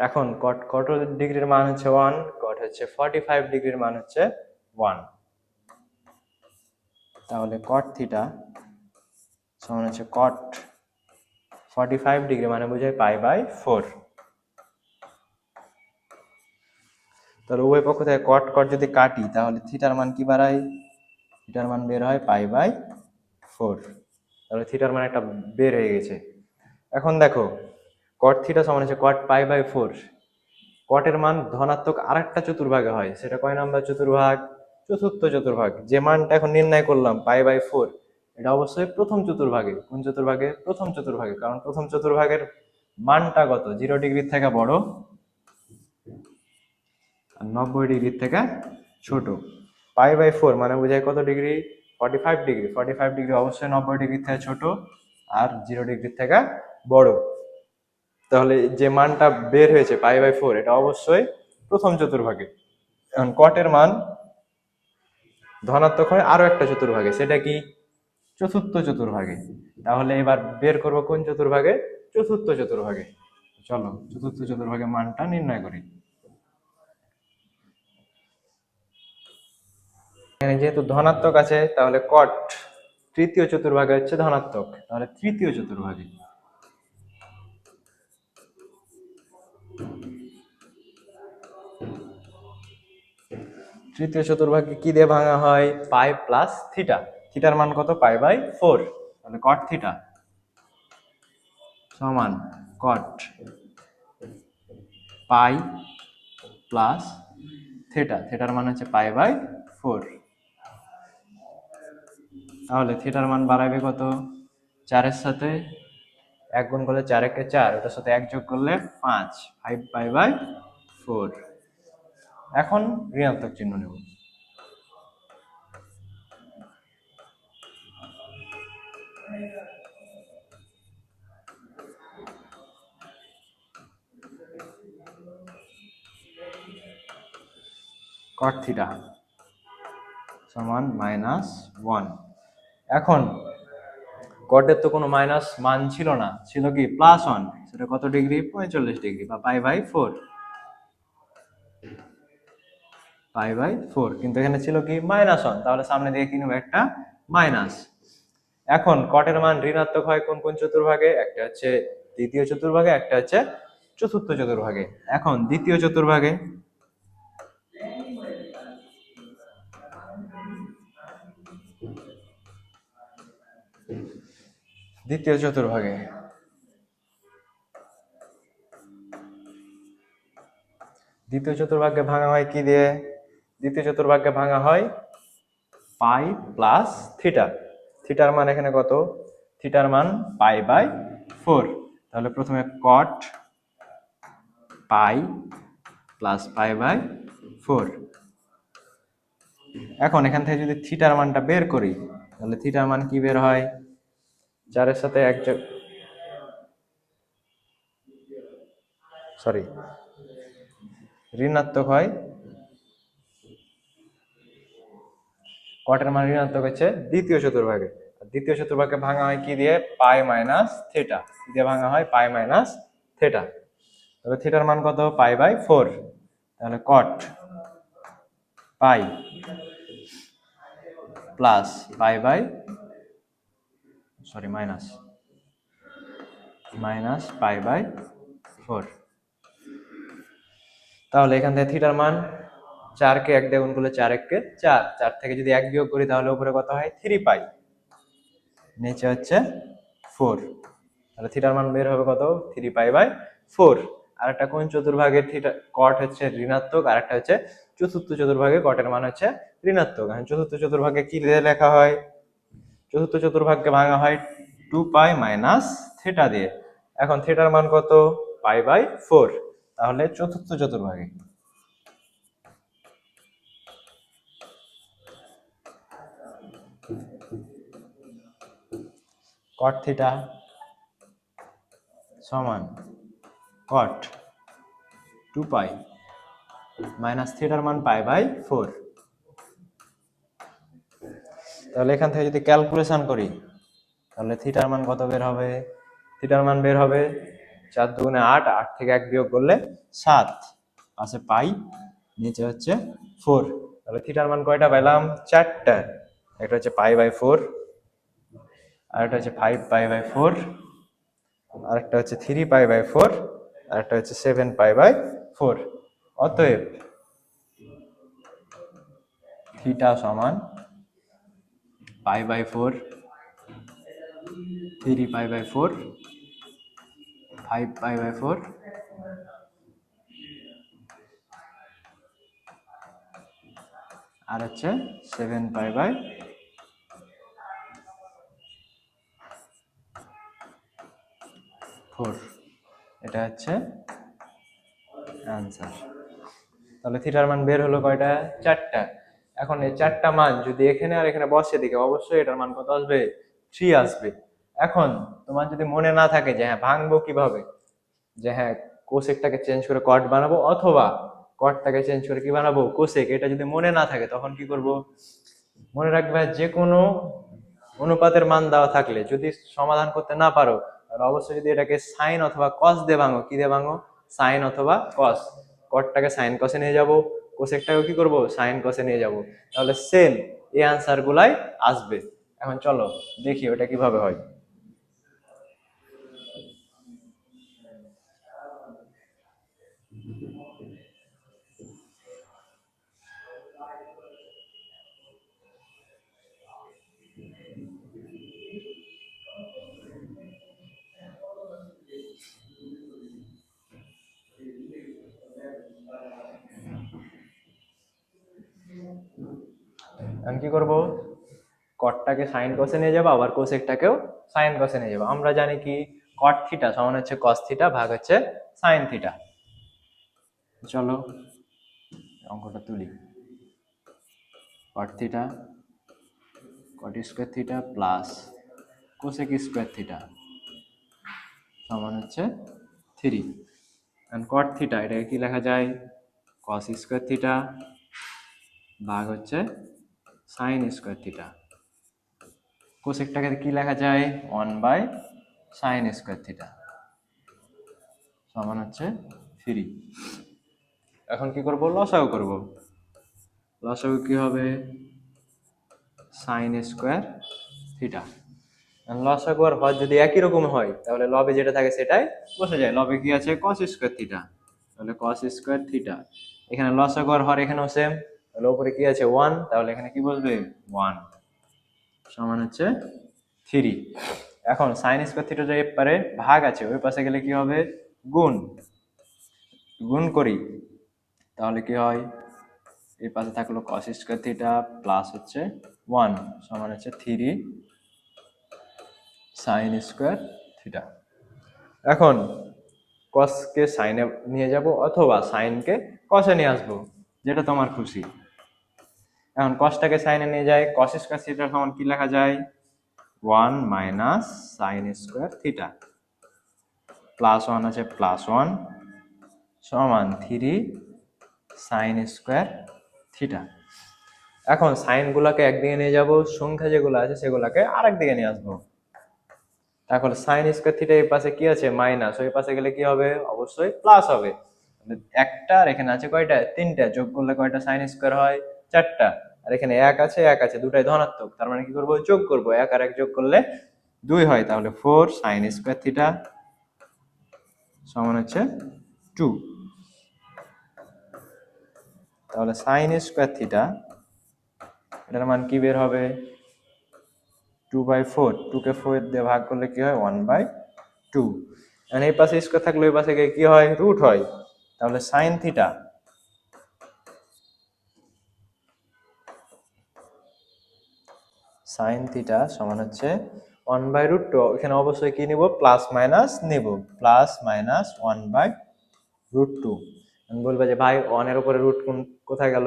এখন কট ডিগ্রির মান হচ্ছে 1, কট হচ্ছে 45 ডিগ্রির মান হচ্ছে 1। তাহলে কট থিটা সমান হচ্ছে কট 45 ডিগ্রি মানে বোঝায় π/4। তো তাহলে উভয় পক্ষ থেকে কট কট যদি কাটি তাহলে থিটার মান কি বাড়ায়, থিটার মান বের হয় π/4। তাহলে থিটার মান একটা বের হয়ে গেছে। এখন দেখো কট থিটা সমান হচ্ছে কট π/4। কটের মান ধনাত্মক আরেকটা চতুর্ভাগে হয়, সেটা কয় নাম্বার চতুর্ভাগ, চতুর্থ চতুর্ভাগ। যে মানটা এখন নির্ণয় করলাম π/4, এটা অবশ্যই প্রথম চতুর্ভাগে। কোন চতুর্ভাগে, প্রথম চতুর্ভাগে, কারণ প্রথম চতুর্ভাগের মানটা কত, 0 ডিগ্রির থেকে বড় আর 90 ডিগ্রির থেকে ছোট। π/4 মানে বোঝায় কত ডিগ্রি, 45 ডিগ্রি। 45 ডিগ্রি অবশ্যই 90 ডিগ্রির থেকে ছোট আর 0 ডিগ্রির থেকে বড়। তাহলে যে মানটা বের হয়েছে π/4, এটা অবশ্যই প্রথম চতুর্ভাগে। এখন কটের মান ধনাত্মক হয় আরো একটা চতুর্ভাগে, সেটা কি, চতুর্থ চতুর্ভাগে। তাহলে এবার বের করব কোন চতুর্ভাগে, চতুর্থ চতুর্ভাগে। চলো চতুর্থ চতুর্ভাগে মানটা নির্ণয় করি। এখানে যেহেতু ধনাত্মক আছে তাহলে কট তৃতীয় চতুর্ভাগে হচ্ছে ধনাত্মক, তাহলে তৃতীয় চতুর্ভাগে। তৃতীয় চতুর্ভাগকে কি দিয়ে ভাঙা হয়, পাই প্লাস থিটা। থিটার মান কত, π/4। তাহলে কট থিটা সমান কট পাই প্লাস থিটা। থিটার মান হচ্ছে π/4। তাহলে থিটার মান বাড়াবে কত, 4-এর সাথে 1 গুণ করলে 4 একে 4, ওটার সাথে 1 যোগ করলে 5, 5π/4। এখন ঋণাত্মক চিহ্ন নেব। কট থিটা সমান -1। এখন কটের তো কোনো মাইনাস মান ছিল না, ছিল কি +1, সেটা কত ডিগ্রি, 45 ডিগ্রি বা π/4। π/4, কিন্তু এখানে ছিল কি -1, তাহলে সামনে দিয়ে কি নেব, একটা মাইনাস। এখন কটের মান ঋণাত্মক হয় কোন কোন চতুর্ভাগে, একটা হচ্ছে দ্বিতীয় চতুর্ভাগে, একটা হচ্ছে চতুর্থ চতুর্ভাগে। এখন দ্বিতীয় চতুর্ভাগে, দ্বিতীয় চতুর্ভাগে দ্বিতীয় চতুর্ভাগে ভাঙা হয় কি দিয়ে, দ্বিতীয় চতুর্ভাগে ভাঙা হয় পাই প্লাস থিটা। থিটার মান এখানে কত, থিটার মান π/4। তাহলে প্রথমে কট পাই প্লাস π/4। এখন এখান থেকে যদি থিটার মানটা বের করি তাহলে থিটার মান কি বের হয়, 4-এর সাথে 1 যোগ, সরি, ঋণাত্মক হয়, কটের মান ঋণাত্মক হচ্ছে দ্বিতীয় চতুর্ভাগে। দ্বিতীয় চতুর্ভাগে ভাঙা হয় কি দিয়ে, পাই মাইনাস থিটা দিয়ে ভাঙা হয়, পাই মাইনাস থিটা। তবে থিটার মান কত, π/4। তাহলে কট পাই প্লাস পাই মাইনাস π/4। তাহলে এখান থেকে থিটার মান 4 কে 1 দিয়ে গুণ করলে 4 1 কে 4, 4 থেকে যদি 1 বিয়োগ করি তাহলে উপরে কত হয়, 3 পাই, নিচে হচ্ছে 4। তাহলে থিটার মান বের হবে কত, 3π/4। আর একটা কোন চতুর্ভাগের থিটা কট হচ্ছে ঋণাত্মক, আর একটা হচ্ছে চতুর্থ চতুর্ভাগে কটের মান হচ্ছে ঋণাত্মক। এখন চতুর্থ চতুর্ভাগে কি দিয়ে লেখা হয়, চতুর্থ চতুর্ভাগকে ভাঙা হয় 2π মাইনাস থিটা দিয়ে। এখন থিটার মান কত, π/4। তাহলে চতুর্থ চতুর্ভাগে কট থিটা সমান কট 2π মাইনাস থিটার মান π/4। তাহলে এখান থেকে যদি ক্যালকুলেশন করি তাহলে থিটার মান কত বের হবে, থিটার মান বের হবে 4 দুগুণে 8, 8 থেকে 1 বিয়োগ করলে 7, পাশে পাই, নিচে হচ্ছে 4। তাহলে থিটার মান কয়টা পেলাম, 4টা। একটা হচ্ছে π/4, আর একটা হচ্ছে 5π/4, আর একটা হচ্ছে 3π/4, আর একটা হচ্ছে 7π/4। অতএব থিটা সমান π/4, 3π/4, 5π/4, আর হচ্ছে 7π/4। এটা হচ্ছে অ্যান্সার। তাহলে থিটার মান বের হলো কয়টা? 4টা। এখন এই 4টা মান যদি এখানে আর এখানে বসে দিকে, অবশ্যই এটার মান কত আসবে? 3 আসবে। এখন তোমার যদি মনে না থাকে যে হ্যাঁ ভাঙবো কিভাবে, যে হ্যাঁ কোসেকটাকে চেঞ্জ করে কট বানাবো অথবা কটটাকে চেঞ্জ করে কি বানাবো? কোসেক, এটা যদি মনে না থাকে তখন কি করব? মনে রাখবে যে কোনো অনুপাতের মান দেওয়া থাকলে যদি সমাধান করতে না পারো, তাহলে অবশ্যই যদি এটাকে সাইন অথবা কস দিয়ে ভাঙো। কি দিয়ে ভাঙো? সাইন অথবা কস। কটটাকে সাইন কসে নিয়ে যাব, কোসেকটাকে কি করব? সাইন কসে নিয়ে যাব। তাহলে সেম এই আনসার গুলাই আসবে। এখন চলো দেখি ওটা কিভাবে হয়। আমি কি করব? কটটাকে সাইন কসে নিয়ে যাবো, আবার কোসেকটাকেও সাইন কসে নিয়ে যাবো। আমরা জানি কি কট থিটা সমান হচ্ছে কস থিটা ভাগ হচ্ছে সাইন থিটা। চলো অঙ্কটা তুলি। কট থিটা কট square theta plus cosec square theta সমান হচ্ছে 3। এন্ড কট থিটা এটাকে কি লেখা যায়? কস স্কোয়ার থিটা ভাগ হচ্ছে সাইন স্কোয়ার থিটা। কোসেকটাকে কি লেখা যায়? 1/sin স্কোয়ার থিটা সমান হচ্ছে 3। এখন কি করব? লসাগু করব। লসাগু কি হবে? Sign square theta. লসাগু আর হর যদি একই রকম হয় তাহলে লবে যেটা থাকে সেটাই বসে যায়। লবে কি আছে? কস স্কোয়ার থিটা, তাহলে কস স্কোয়ার থিটা। এখানে লসাগু আর হর এখানেও সেম, তাহলে উপরে কি আছে? 1, তাহলে এখানে কি বসবে? 1 সমান হচ্ছে 3। এখন সাইন স্কোয়ার থিটা যে পারে ভাগ আছে, ওই পাশে গেলে কি হবে? গুণ। গুণ করি তাহলে কি হয়? এই পাশে থাকলো কস স্কোয়ার থিটা প্লাস হচ্ছে 1 সমান হচ্ছে 3 সাইন স্কোয়ার থিটা। এখন কসকে সাইনে নিয়ে যাব অথবা সাইনকে কসে নিয়ে আসবো, যেটা তোমার খুশি। এখন কসটাকে সাইনে নিয়ে যায়, কস স্কোয়ার থিটা সমান কি লেখা যায়? 1 minus sine square theta plus 1 আছে প্লাস 1 সমান 3 সাইন স্কোয়ার থিটা। এখন সাইন গুলাকে একদিকে নিয়ে যাব, সংখ্যা যেগুলো আছে সেগুলাকে আরেক দিকে নিয়ে আসবো। তাহলে সাইন স্কোয়ার থিটা এই পাশে কি আছে? মাইনাস, ওই পাশে গেলে কি হবে? অবশ্যই প্লাস হবে। একটা আর এখানে আছে কয়টা? 3টা। যোগ করলে কয়টা সাইন স্কোয়ার হয়? 4টা। আর এখানে এক আছে, এক আছে, দুটাই ধনাত্মক, তার মানে কি করব? যোগ করব। এক আর এক যোগ করলে 2 হয়, তাহলে 4 সাইন স্কোয়ার থিটা সমান হচ্ছে 2। তাহলে সাইন স্কোয়ার থিটা এটার মান কি বের হবে? 2/4। 2 কে 4 দিয়ে ভাগ করলে কি হয়? 1/2। আর এই পাশে স্কোয়ার থাকলে ওই পাশে গিয়ে কি হয়? রুট হয়। তাহলে সাইন থিটা সমান হচ্ছে 1/√2। এখানে অবশ্যই কি নিব? প্লাস মাইনাস নিব। Plus minus 1/√2। আমি বলবো যে ভাই 1 এর উপরে রুট কোথায় গেল?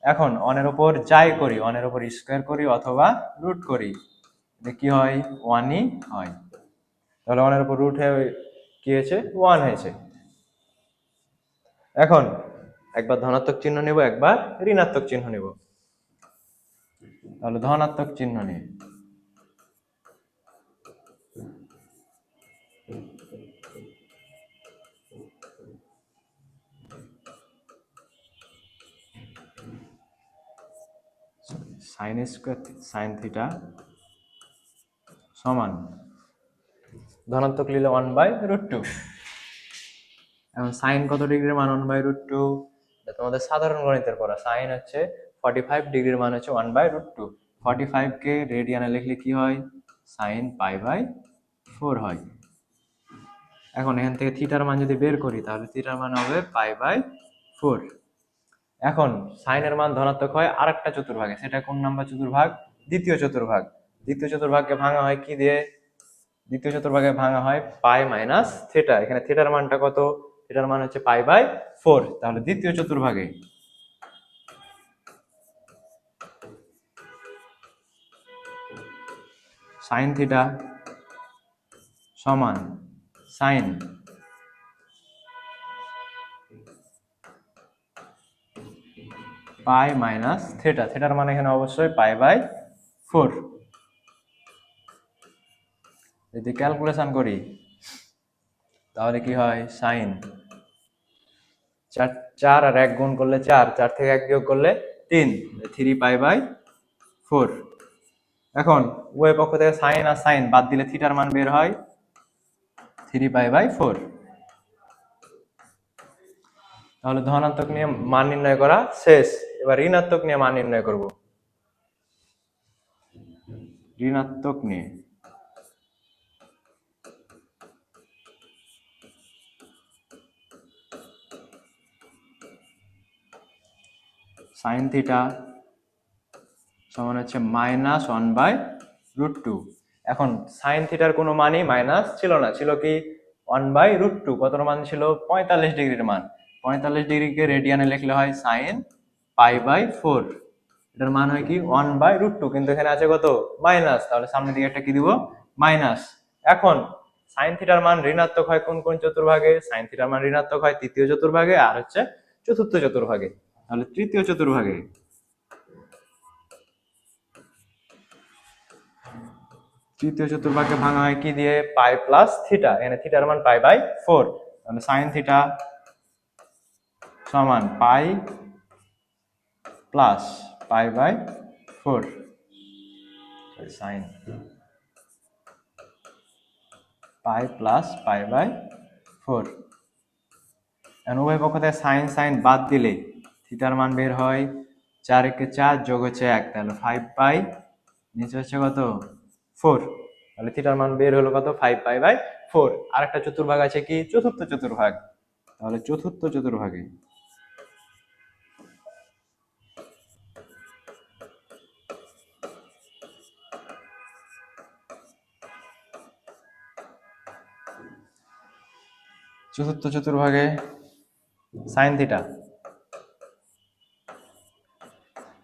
এখন 1 এর উপর যাই করি, 1 এর উপর স্কোয়ার করি অথবা রুট করি, এটা কি হয়? 1ই হয়। তাহলে 1 এর উপর রুট হয়ে কি হয়েছে? 1 হয়েছে। এখন একবার ধনাত্মক চিহ্ন নেব, একবার ঋণাত্মক চিহ্ন নেব। তাহলে ধনাত্মক চিহ্ন নিয়ে সাইন স্কোয়ার সাইন থিটা সমান ধনাত্মক নিলে 1/√2। এখন সাইন কত ডিগ্রির মান? 1/√2। তোমাদের সাধারণ গণিতের পড়া। সাইন হচ্ছে 45 ডিগ্রির মান হচ্ছে 1/√2। 45কে রেডিয়ানে লিখলে কি হয়, সাইন π/4 হয়। এখন এখান থেকে থিটার মান যদি বের করি তাহলে থিটার মান হবে π/4। এখন সাইনের মান ধনাত্মক হয় আরেকটা চতুর্ভাগে, সেটা কোন নাম্বার চতুর্ভাগ, দ্বিতীয় চতুর্ভাগ। দ্বিতীয় চতুর্ভাগকে ভাঙা হয় কি দিয়ে, দ্বিতীয় চতুর্ভাগে ভাঙা হয় পাই মাইনাস থিটা। এখানে থিটার মানটা কত, থিটার মান হচ্ছে π/4। তাহলে দ্বিতীয় চতুর্ভাগে সাইন থিটা সমান সাইন পাই মাইনাস থিটা। থিটার মান এখানে অবশ্যই π/4। যদি ক্যালকুলেশন করি তাহলে কি হয়, সাইন 4 আর 1 গুণ করলে 4, 4 থেকে 1 বিয়োগ করলে 3, 3π/4। এখন উভয় পক্ষ থেকে সাইন আর সাইন বাদ দিলে থিটার মান বের হয় 3π/4। তাহলে ধনাত্মক নিয়ে মান নির্ণয় করা শেষ। এবার ঋণাত্মক নিয়ে মান নির্ণয় করব। ঋণাত্মক নিয়ে সাইন থিটা সমান হচ্ছে -1/√2। এখন সাইন থিটার কোনো মানই মাইনাস ছিল না, ছিল কি 1/√2। কত মান ছিল, 45 ডিগ্রির মান। 45 ডিগ্রিকে রেডিয়ানে লিখলে হয় সাইন π/4। এটার মান হয় কি 1/√2, কিন্তু এখানে আছে কত, মাইনাস, তাহলে সামনের দিকে একটা কি দিব, মাইনাস। এখন সাইন থিটার মান ঋণাত্মক হয় কোন কোন চতুর্ভাগে, সাইন থিটার মান ঋণাত্মক হয় তৃতীয় চতুর্ভাগে আর হচ্ছে চতুর্থ চতুর্ভাগে। তাহলে তৃতীয় চতুর্ভাগে ভাঙা হয় কি দিয়ে, পাই প্লাস থিটা। এখানে থিটার মান π/4। তাহলে সাইন থিটা সমান pi plus π/4, sine pi plus π/4। এখন উভয় পক্ষ থেকে সাইন সাইন বাদ দিলে থিটার মান বের হয় 4 একে 4 যোগ হচ্ছে 1, তাহলে 5π, নিচে হচ্ছে কত 4। তাহলে থিটার মান বের হলো কত, 5π/4। আর একটা চতুর্ভাগ আছে কি, চতুর্থ চতুর্ভাগ। তাহলে চতুর্থ চতুর্ভাগে সাইন থিটা,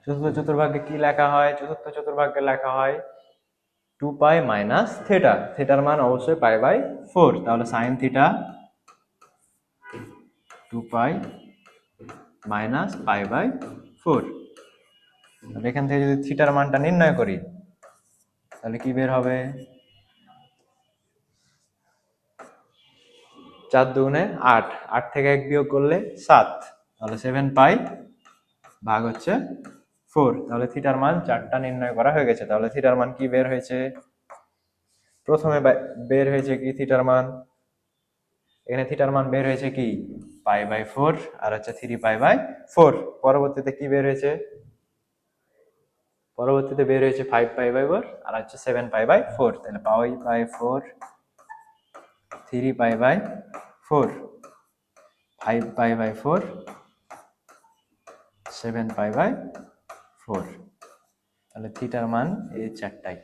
চতুর্থ চতুর্ভাগে কি লেখা হয়, চতুর্থ চতুর্ভাগে লেখা হয় 2π মাইনাস থিটা। থিটার মান অবশ্যই π/4। তাহলে সাইন থিটা 2π মাইনাস π/4। তাহলে এখান থেকে যদি থিটার মানটা নির্ণয় করি তাহলে কি বের হবে, 4 দুগুণে 8, 8 থেকে 1 বিয়োগ করলে 7, তাহলে 7π ভাগ হচ্ছে 4। তাহলে থিটার মান 4টা নির্ণয় করা হয়ে গেছে। তাহলে থিটার মান কি বের হয়েছে, প্রথমে বের হয়েছে কি থিটার মান, এখানে থিটার মান বের হয়েছে কি π/4 আর হচ্ছে 3π/4। পরবর্তীতে কি বের হয়েছে, পরবর্তীতে বের হয়েছে 5π/4 আর হচ্ছে 7π/4। তাহলে π/4, 3π/4, 5π/4, 7π/4। তাহলে থিটার মান এই চারটাই।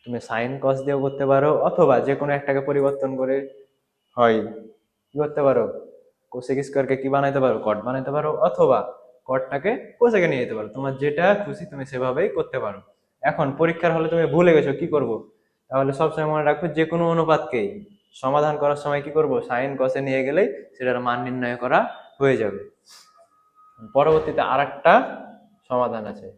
তুমি সাইন কস দিয়েও করতে পারো, অথবা যে কোনো একটাকে পরিবর্তন করে হয় কি করতে পারো, কোসেক স্কয়ারকে কি বানাইতে পারো, কট বানাইতে পারো, অথবা কটটাকে কোসেকে নিয়ে যেতে পারো। তোমার যেটা খুশি তুমি সেভাবেই করতে পারো। এখন পরীক্ষার হলে তুমি ভুলে গেছো কি করব, তাহলে সবসময় মনে রাখবে যে কোনো অনুপাতকে সমাধান করার সময় কি করব, সাইন কসে নিয়ে গেলেই সেটার মান নির্ণয় করা হয়ে যাবে। পরবর্তীতে আরেকটা সমাধান আছে,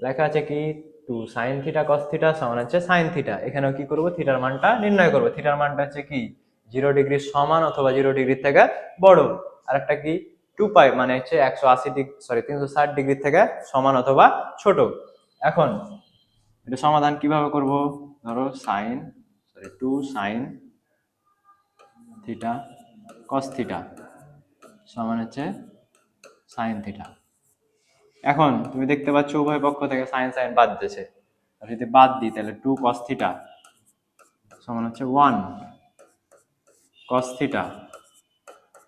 লেখা আছে কি 2 sin থিটা cos থিটা সমান হচ্ছে sin থিটা। এখানেও কি করব, থিটার মানটা নির্ণয় করব। থিটার মানটা হচ্ছে কি 0 ডিগ্রি সমান অথবা 0 ডিগ্রি থেকে বড়। আর একটা কি 2π মানে হচ্ছে 360 ডিগ্রি থেকে সমান অথবা ছোট। এখন এটা সমাধান কিভাবে করব, ধরো 2 sin থিটা cos থিটা সমান হচ্ছে sin থিটা। এখন তুমি দেখতে পাচ্ছ উভয় পক্ষ থেকে সাইন সাইন বাদ দিয়েছে, আর যদি বাদ দিই তাহলে 2 cos থিটা সমান হচ্ছে 1 cos থিটা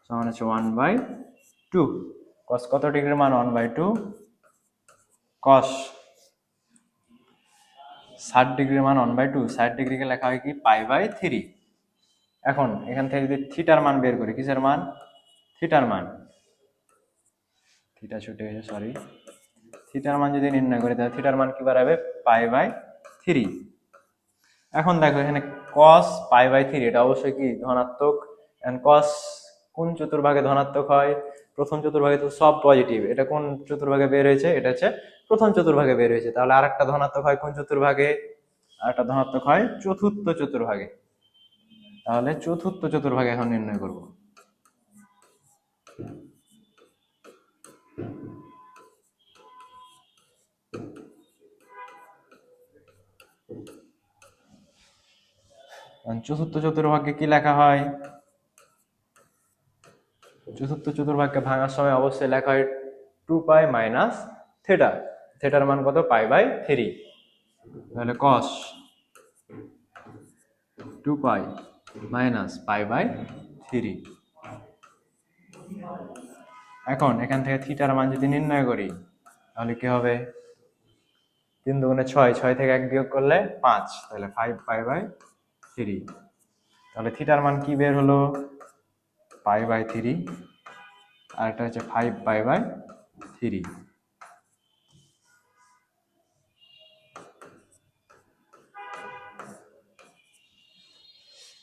সমান হচ্ছে 1/2। cos কত ডিগ্রির মান 1/2, cos 60 ডিগ্রির মান 1/2, 60 ডিগ্রিকে লেখা হয় কি π/3। এখন এখান থেকে যদি থিটার মান বের করি, কিসের মান? থিটার মান, থিটা ছুটে গেছে সরি, থিটার মান যদি নির্ণয় করি তাহলে থিটার মান কি দাঁড়াবে π/3। এখন দেখো এখানে cos π/3 এটা অবশ্যই কি ধনাত্মক, এন্ড cos কোন চতুর্ভাগে ধনাত্মক হয়? প্রথম চতুর্ভাগে তো সব পজিটিভ, এটা কোন চতুর্ভাগে বের হয়েছে? এটা হচ্ছে প্রথম চতুর্ভাগে বের হয়েছে। তাহলে আরেকটা ধনাত্মক হয় কোন চতুর্ভাগে? আরেকটা ধনাত্মক হয় চতুর্থ চতুর্ভাগে। তাহলে চতুর্থ চতুর্ভাগে এখন নির্ণয় করব। চতুর্থ চতুর্ভাগে কি লেখা হয়? চতুর্থ চতুর্ভাগকে ভাঙার সময় অবশ্যই লেখা হয় 2π মাইনাস থিটা। থিটার মান কত? π/3। তাহলে cos 2π মাইনাস π/3। এখন এখান থেকে থিটার মান যদি নির্ণয় করি তাহলে কি হবে? 3 দুগুণে 6, 6 থেকে 1 বিয়োগ করলে 5, তাহলে 5π/3। তাহলে থিটার মান কি বের হলো? π/3, আর এটা হচ্ছে 5π/3।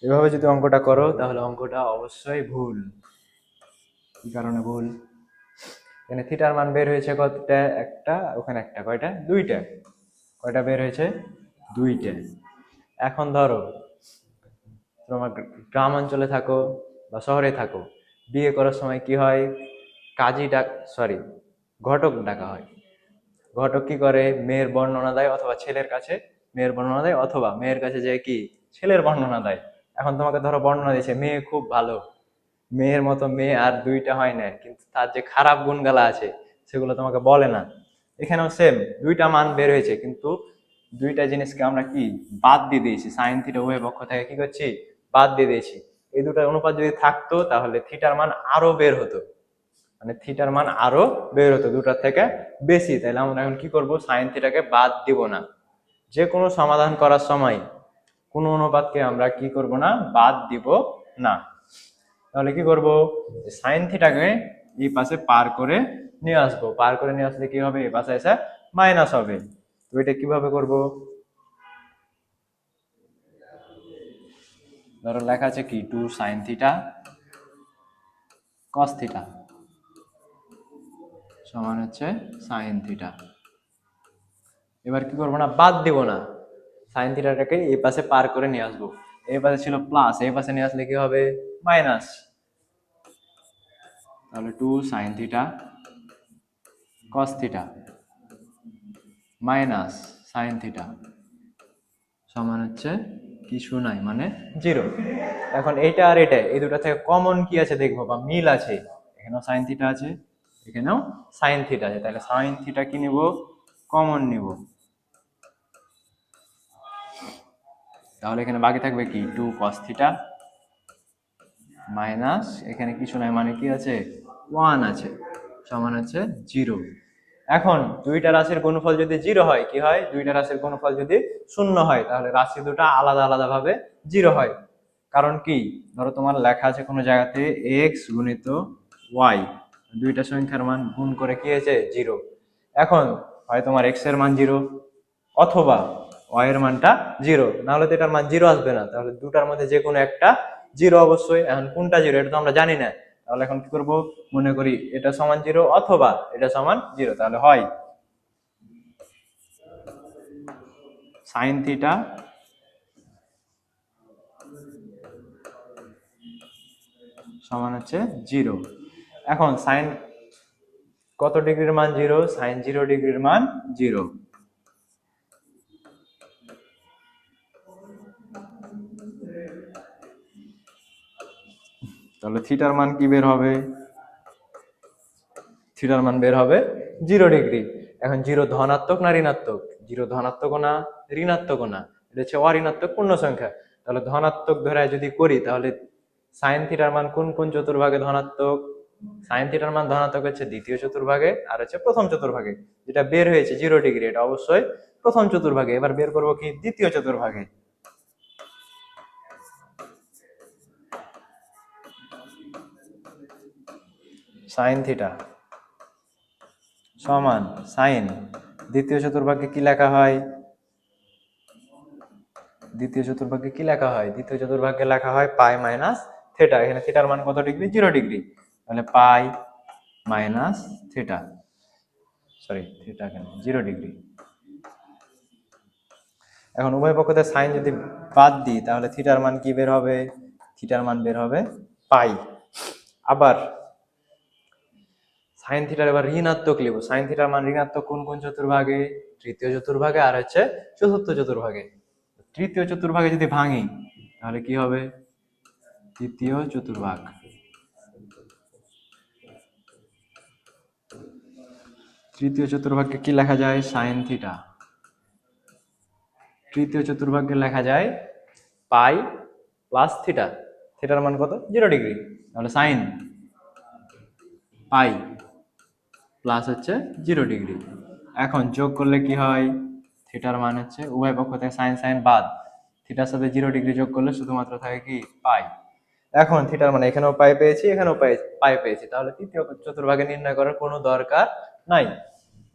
এভাবে যদি অঙ্কটা করো তাহলে অঙ্কটা অবশ্যই ভুল। কি কারণে ভুল? এখানে থিটার মান বের হয়েছে কতটা? একটা, ওখানে একটা, কয়টা? দুইটা। কয়টা বের হয়েছে? দুইটা। এখন ধরো তোমার গ্রাম অঞ্চলে থাকো বা শহরে থাকো, বিয়ে করার সময় কি হয়? কাজী সরি ঘটক ডাকা হয়। ঘটক কি করে? মেয়ের বর্ণনা দেয়, অথবা ছেলের কাছে মেয়ের বর্ণনা দেয়, অথবা মেয়ের কাছে যে কি ছেলের বর্ণনা দেয়। এখন তোমাকে ধরো বর্ণনা দিয়েছে মেয়ে খুব ভালো, মেয়ের মতো মেয়ে আর দুইটা হয় না, কিন্তু তার যে খারাপ গুণগালা আছে সেগুলো তোমাকে বলে না। এখানেও সেম, দুইটা মান বের হয়েছে, কিন্তু দুইটা জিনিসকে আমরা কি বাদ দিয়ে দিয়েছি। সাইন থিটা উভয় পক্ষ থেকে কি করছি? বাদ দিয়ে দিয়েছি। এই দুটার অনুপাত যদি থাকতো তাহলে থিটার মান আরো বের হতো, মানে থিটার মান আরো বের হতো দুটার থেকে বেশি। তাহলে আমরা এখন কি করব? সাইন থিটাকে বাদ দিব না। যে কোনো সমাধান করার সময় কোনো অনুপাতকে আমরা কি করব না? বাদ দিব না। তাহলে কি করব? সাইন থিটাকে এই পাশে পার করে নিয়ে আসবো। পার করে নিয়ে আসলে কি হবে? এই পাশে এসে মাইনাস হবে। তো এটা কিভাবে করব? ধরো লেখা আছে কি 2 sin থিটা cos থিটা সমান হচ্ছে sin থিটা। এবার কি করবো না? বাদ দিব না। সাইন থিটাটাকে এই পাশে পার করে নিয়ে আসবো। এই পাশে ছিল প্লাস, এই পাশে নিয়ে আসলে কি হবে? মাইনাস। তাহলে 2 sin theta cos theta minus sin theta সমান হচ্ছে কিছু নাই, মানে 0। এখন এইটা আর এটা, এই দুটা থেকে কমন কি আছে দেখবো, বা মিল আছে। এখানেও sin থিটা আছে, এখানেও sin থিটা আছে, তাহলে sin থিটা কি নিব? কমন নিব। তাহলে এখানে বাকি থাকবে কি 2 cos থিটা মাইনাস এখানে কিছু নাই, মানে কি আছে? 1 আছে, সমান হচ্ছে 0। এখন দুইটা রাশির গুণফল যদি 0 হয়, কি হয়? দুইটা রাশির গুণফল যদি 0 হয় তাহলে রাশি দুটো আলাদা আলাদা ভাবে 0 হয়। কারণ কি? ধরো তোমার লেখা আছে কোনো জায়গাতে x গুণিত y, দুইটা সংখ্যার মান গুণ করে কি হয়েছে? 0। এখন হয় তোমার x এর মান 0, অথবা y এর মানটা 0, না হলে তো এটার মান 0 আসবে না। তাহলে দুটার মধ্যে যে কোনো একটা 0 অবশ্যই। এখন কোনটা 0 এটা তো আমরা জানি না। তাহলে এখন কি করব? মনে করি এটা সমান 0 অথবা এটা সমান 0, তাহলে হয় sin থিটা সমান হচ্ছে 0। এখন সাইন কত ডিগ্রির মান 0? সাইন 0 ডিগ্রির মান 0। তাহলে থিটার মান কি বের হবে? থিটার মান বের হবে 0 ডিগ্রি। এখন জিরো ধনাত্মক না ঋণাত্মক? জিরো ধনাত্মক না ঋণাত্মক না, এটা হচ্ছে অঋণাত্মক পূর্ণ সংখ্যা। তাহলে ধনাত্মক ধরে যদি করি তাহলে সাইন থিটার মান কোন কোন চতুর্ভাগে ধনাত্মক? সাইন থিটার মান ধনাত্মক হচ্ছে দ্বিতীয় চতুর্ভাগে আর হচ্ছে প্রথম চতুর্ভাগে। যেটা বের হয়েছে 0 ডিগ্রি, এটা অবশ্যই প্রথম চতুর্ভাগে। এবার বের করবো কি দ্বিতীয় চতুর্ভাগে। সাইন থিটা সমান সাইন, দ্বিতীয় চতুর্ভাগে কি লেখা হয়? দ্বিতীয় চতুর্ভাগে কি লেখা হয়? দ্বিতীয় চতুর্ভাগে লেখা হয় পাই মাইনাস থিটা। এখানে থিটার মান কত ডিগ্রি? 0 ডিগ্রি। তাহলে পাই মাইনাস থিটা, সরি থিটা কেন 0 ডিগ্রি। এখন উভয় পক্ষতে সাইন যদি বাদ দিই তাহলে থিটার মান কি বের হবে? থিটার মান বের হবে পাই। আবার সাইন থিটার এবার ঋণাত্মক লিখব। সাইন থিটার মান ঋণাত্মক কোন কোন চতুর্ভাগে? তৃতীয় চতুর্ভাগে আর হচ্ছে চতুর্থ চতুর্ভাগে। তৃতীয় চতুর্ভাগে যদি ভাঙি তাহলে কি হবে? তৃতীয় চতুর্ভাগ। তৃতীয় চতুর্ভাগকে কি লেখা যায়? Sine theta. তৃতীয় চতুর্ভাগকে লেখা যায় পাই প্লাস থিটা। থিটার মান কত? 0 ডিগ্রি। তাহলে সাইন পাই প্লাস হচ্ছে 0 ডিগ্রি। এখন যোগ করলে কি হয়? থিটার মান হচ্ছে উভয় পক্ষ থেকে সাইন সাইন বাদ, থিটার সাথে 0 ডিগ্রি যোগ করলে শুধুমাত্র থাকে কি পাই। এখন থিটার মানে এখানেও পাই পেয়েছি, এখানেও পাই পেয়েছি, তাহলে তৃতীয় চতুর্ভাগে নির্ণয় করার কোনো দরকার নাই,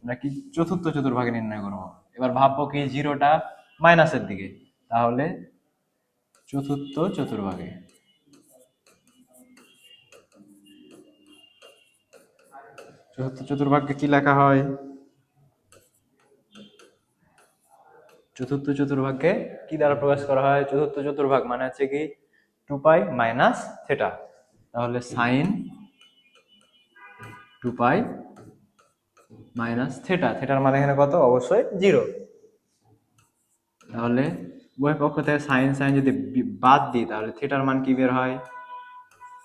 নাকি চতুর্থ চতুর্ভাগে নির্ণয় করবো। এবার ভাববো কি জিরোটা মাইনাসের দিকে, তাহলে চতুর্থ চতুর্ভাগে। চতুর্থ চতুর্ভাগকে কি লেখা হয়? চতুর্থ চতুর্ভাগকে কি দ্বারা প্রকাশ করা হয়? চতুর্থ চতুর্ভাগ মানে হচ্ছে কি 2 পাই মাইনাস থিটা। তাহলে সাইন 2 পাই মাইনাস থিটা। থিটার মানে এখানে কত? অবশ্যই 0। তাহলে উভয় পক্ষ থেকে সাইন সাইন যদি বাদ দিই তাহলে থিটার মান কি বের হয়?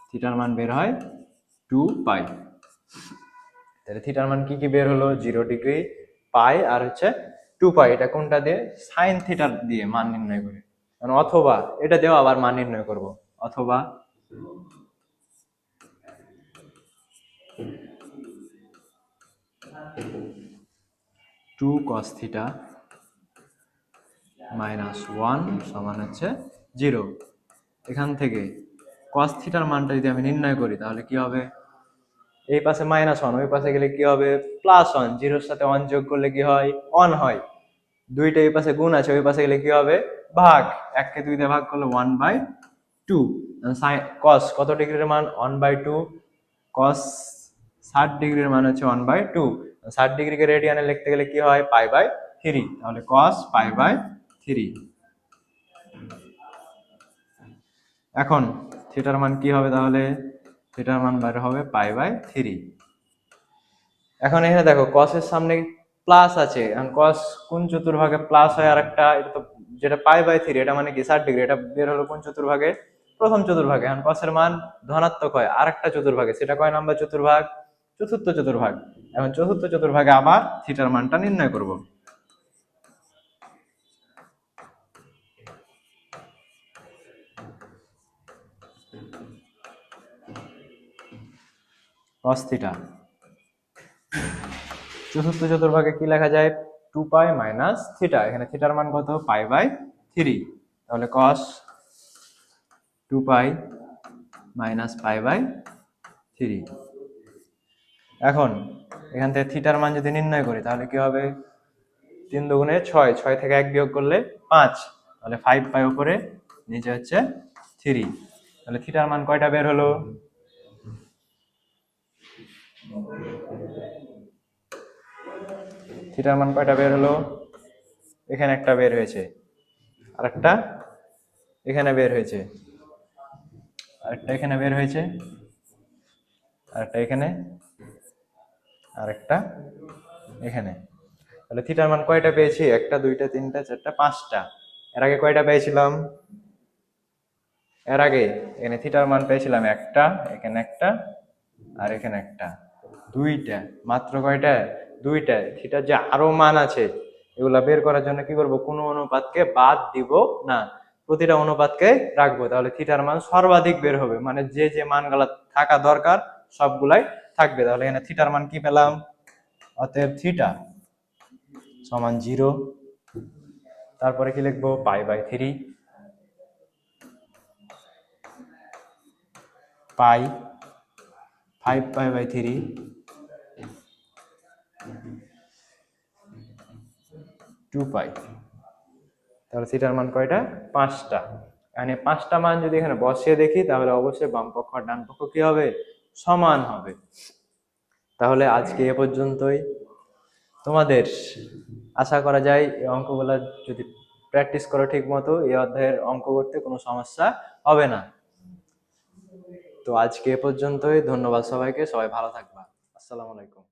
থিটার মান বের হয় 2 পাই। তাহলে থিটার মান কি কি বের হলো? 0 ডিগ্রি, পাই আর হচ্ছে 2 পাই। এটা কোনটা দিয়ে? সাইন থিটার দিয়ে মান নির্ণয় করে। অথবা এটা দিয়েও আবার মান নির্ণয় করব। অথবা টু কস থিটা মাইনাস 1 সমান হচ্ছে 0। এখান থেকে কস থিটার মানটা যদি আমি নির্ণয় করি তাহলে কি হবে? এই পাশে -1, ওই পাশে গেলে কি হবে? +1। জিরোর সাথে 1 যোগ করলে কি হয়? 1 হয়। দুইটা এই পাশে গুণ আছে, ওই পাশে গেলে কি হবে? ভাগ। 1 কে 2 দিয়ে ভাগ করলে 1/2। কস কত ডিগ্রির মান? 1/2। কস 60 ডিগ্রির মান হচ্ছে 1/2। 60 ডিগ্রিকে রেডিয়ানে লিখতে গেলে কি হয়? পাই/3। তাহলে কস পাই/3। এখন থিটার মান কি হবে তাহলে? থিটার মান বের হবে পাই/3। এখন এখানে দেখো কসের সামনে প্লাস আছে, এখন কস কোন চতুর্ভাগে প্লাস হয়? আরেকটা এটা তো যেটা পাই/3, এটা মানে কি 60 ডিগ্রি, এটা বের হলো কোন চতুর্ভাগে? প্রথম চতুর্ভাগে। এখন কসের মান ধনাত্মক হয় আরেকটা চতুর্ভাগে, সেটা কয় নাম্বার চতুর্ভাগ? চতুর্থ চতুর্ভাগ। এখন চতুর্থ চতুর্ভাগে আবার থিটার মানটা নির্ণয় করব। কস থিটা চতুর্থ চতুর্ভাগে কি লেখা যায়? 2 পাই মাইনাস থিটা। এখানে থিটার মান কত? পাই/3। তাহলে কস 2 পাই মাইনাস পাই/3। এখন এখান থেকে থিটার মান যদি নির্ণয় করি তাহলে কি হবে? 3 দুগুণে 6, 6 থেকে 1 বিয়োগ করলে 5, তাহলে 5 পাই উপরে, নিচে হচ্ছে 3। তাহলে থিটার মান কয়টা বের হলো? থিটার মান কয়টা বের হলো? এখানে একটা বের হয়েছে, আরেকটা এখানে বের হয়েছে, আরেকটা এখানে বের হয়েছে, আরেকটা এখানে, আরেকটা এখানে। তাহলে থিটার মান কয়টা পেয়েছি? 1, 2, 3, 4, 5টা। এর আগে কয়টা পেয়েছিলাম? এর আগে এখানে থিটার মান পেয়েছিলাম একটা, এখানে একটা আর এখানে একটা, দুইটা। মাত্র কয়টা? দুইটায় থিটার যে আরো মান আছে এগুলা বের করার জন্য কি করব, কোনো অনুপাতকে বাদ দিব না, প্রতিটা অনুপাতকে রাখবো, তাহলে থিটার মান সর্বাধিক বের হবে, মানে যে যে মানগুলা থাকা দরকার সবগুলাই থাকবে। তাহলে এখানে থিটার মান কি পেলাম, অতএব থিটা সমান 0। তারপরে কি লিখবো, π/3, পাই 5π/3 2π। তাহলে থিটার মান কয়টা, 5টা। এখানে 5টা মান যদি এখানে বসিয়ে দেখি তাহলে অবশ্যই বাম পক্ষ আর ডান পক্ষ কি হবে, সমান হবে। তাহলে আজকে এ পর্যন্তই। তোমাদের আশা করা যায় এই অঙ্কগুলো যদি প্র্যাকটিস করো ঠিক মতো, এই অধ্যায়ের অঙ্ক করতে কোনো সমস্যা হবে না। তো আজকে এ পর্যন্তই, ধন্যবাদ সবাইকে, সবাই ভালো থাকবা। আসসালামু আলাইকুম।